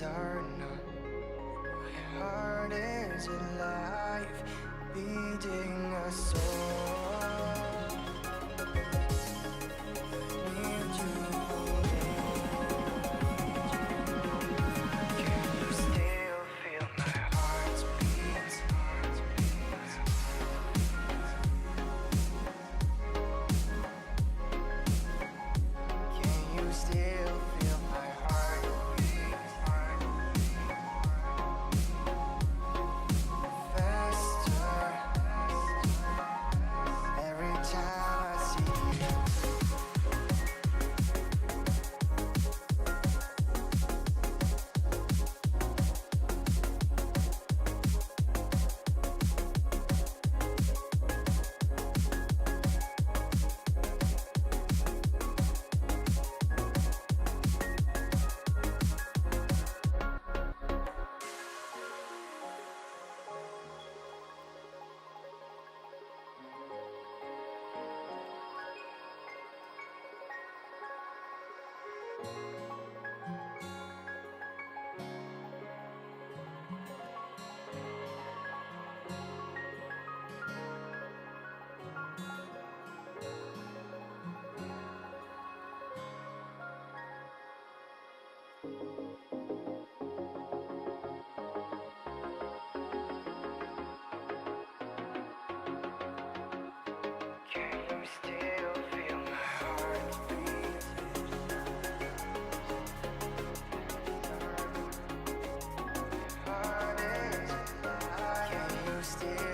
things are not. My heart is alive, beating a soul. Need you Can you still feel my heart's beats? Can you still feel my heartbeat? Faster every time I see you. Can you still feel my heartbeat? Heart is alive. Can you still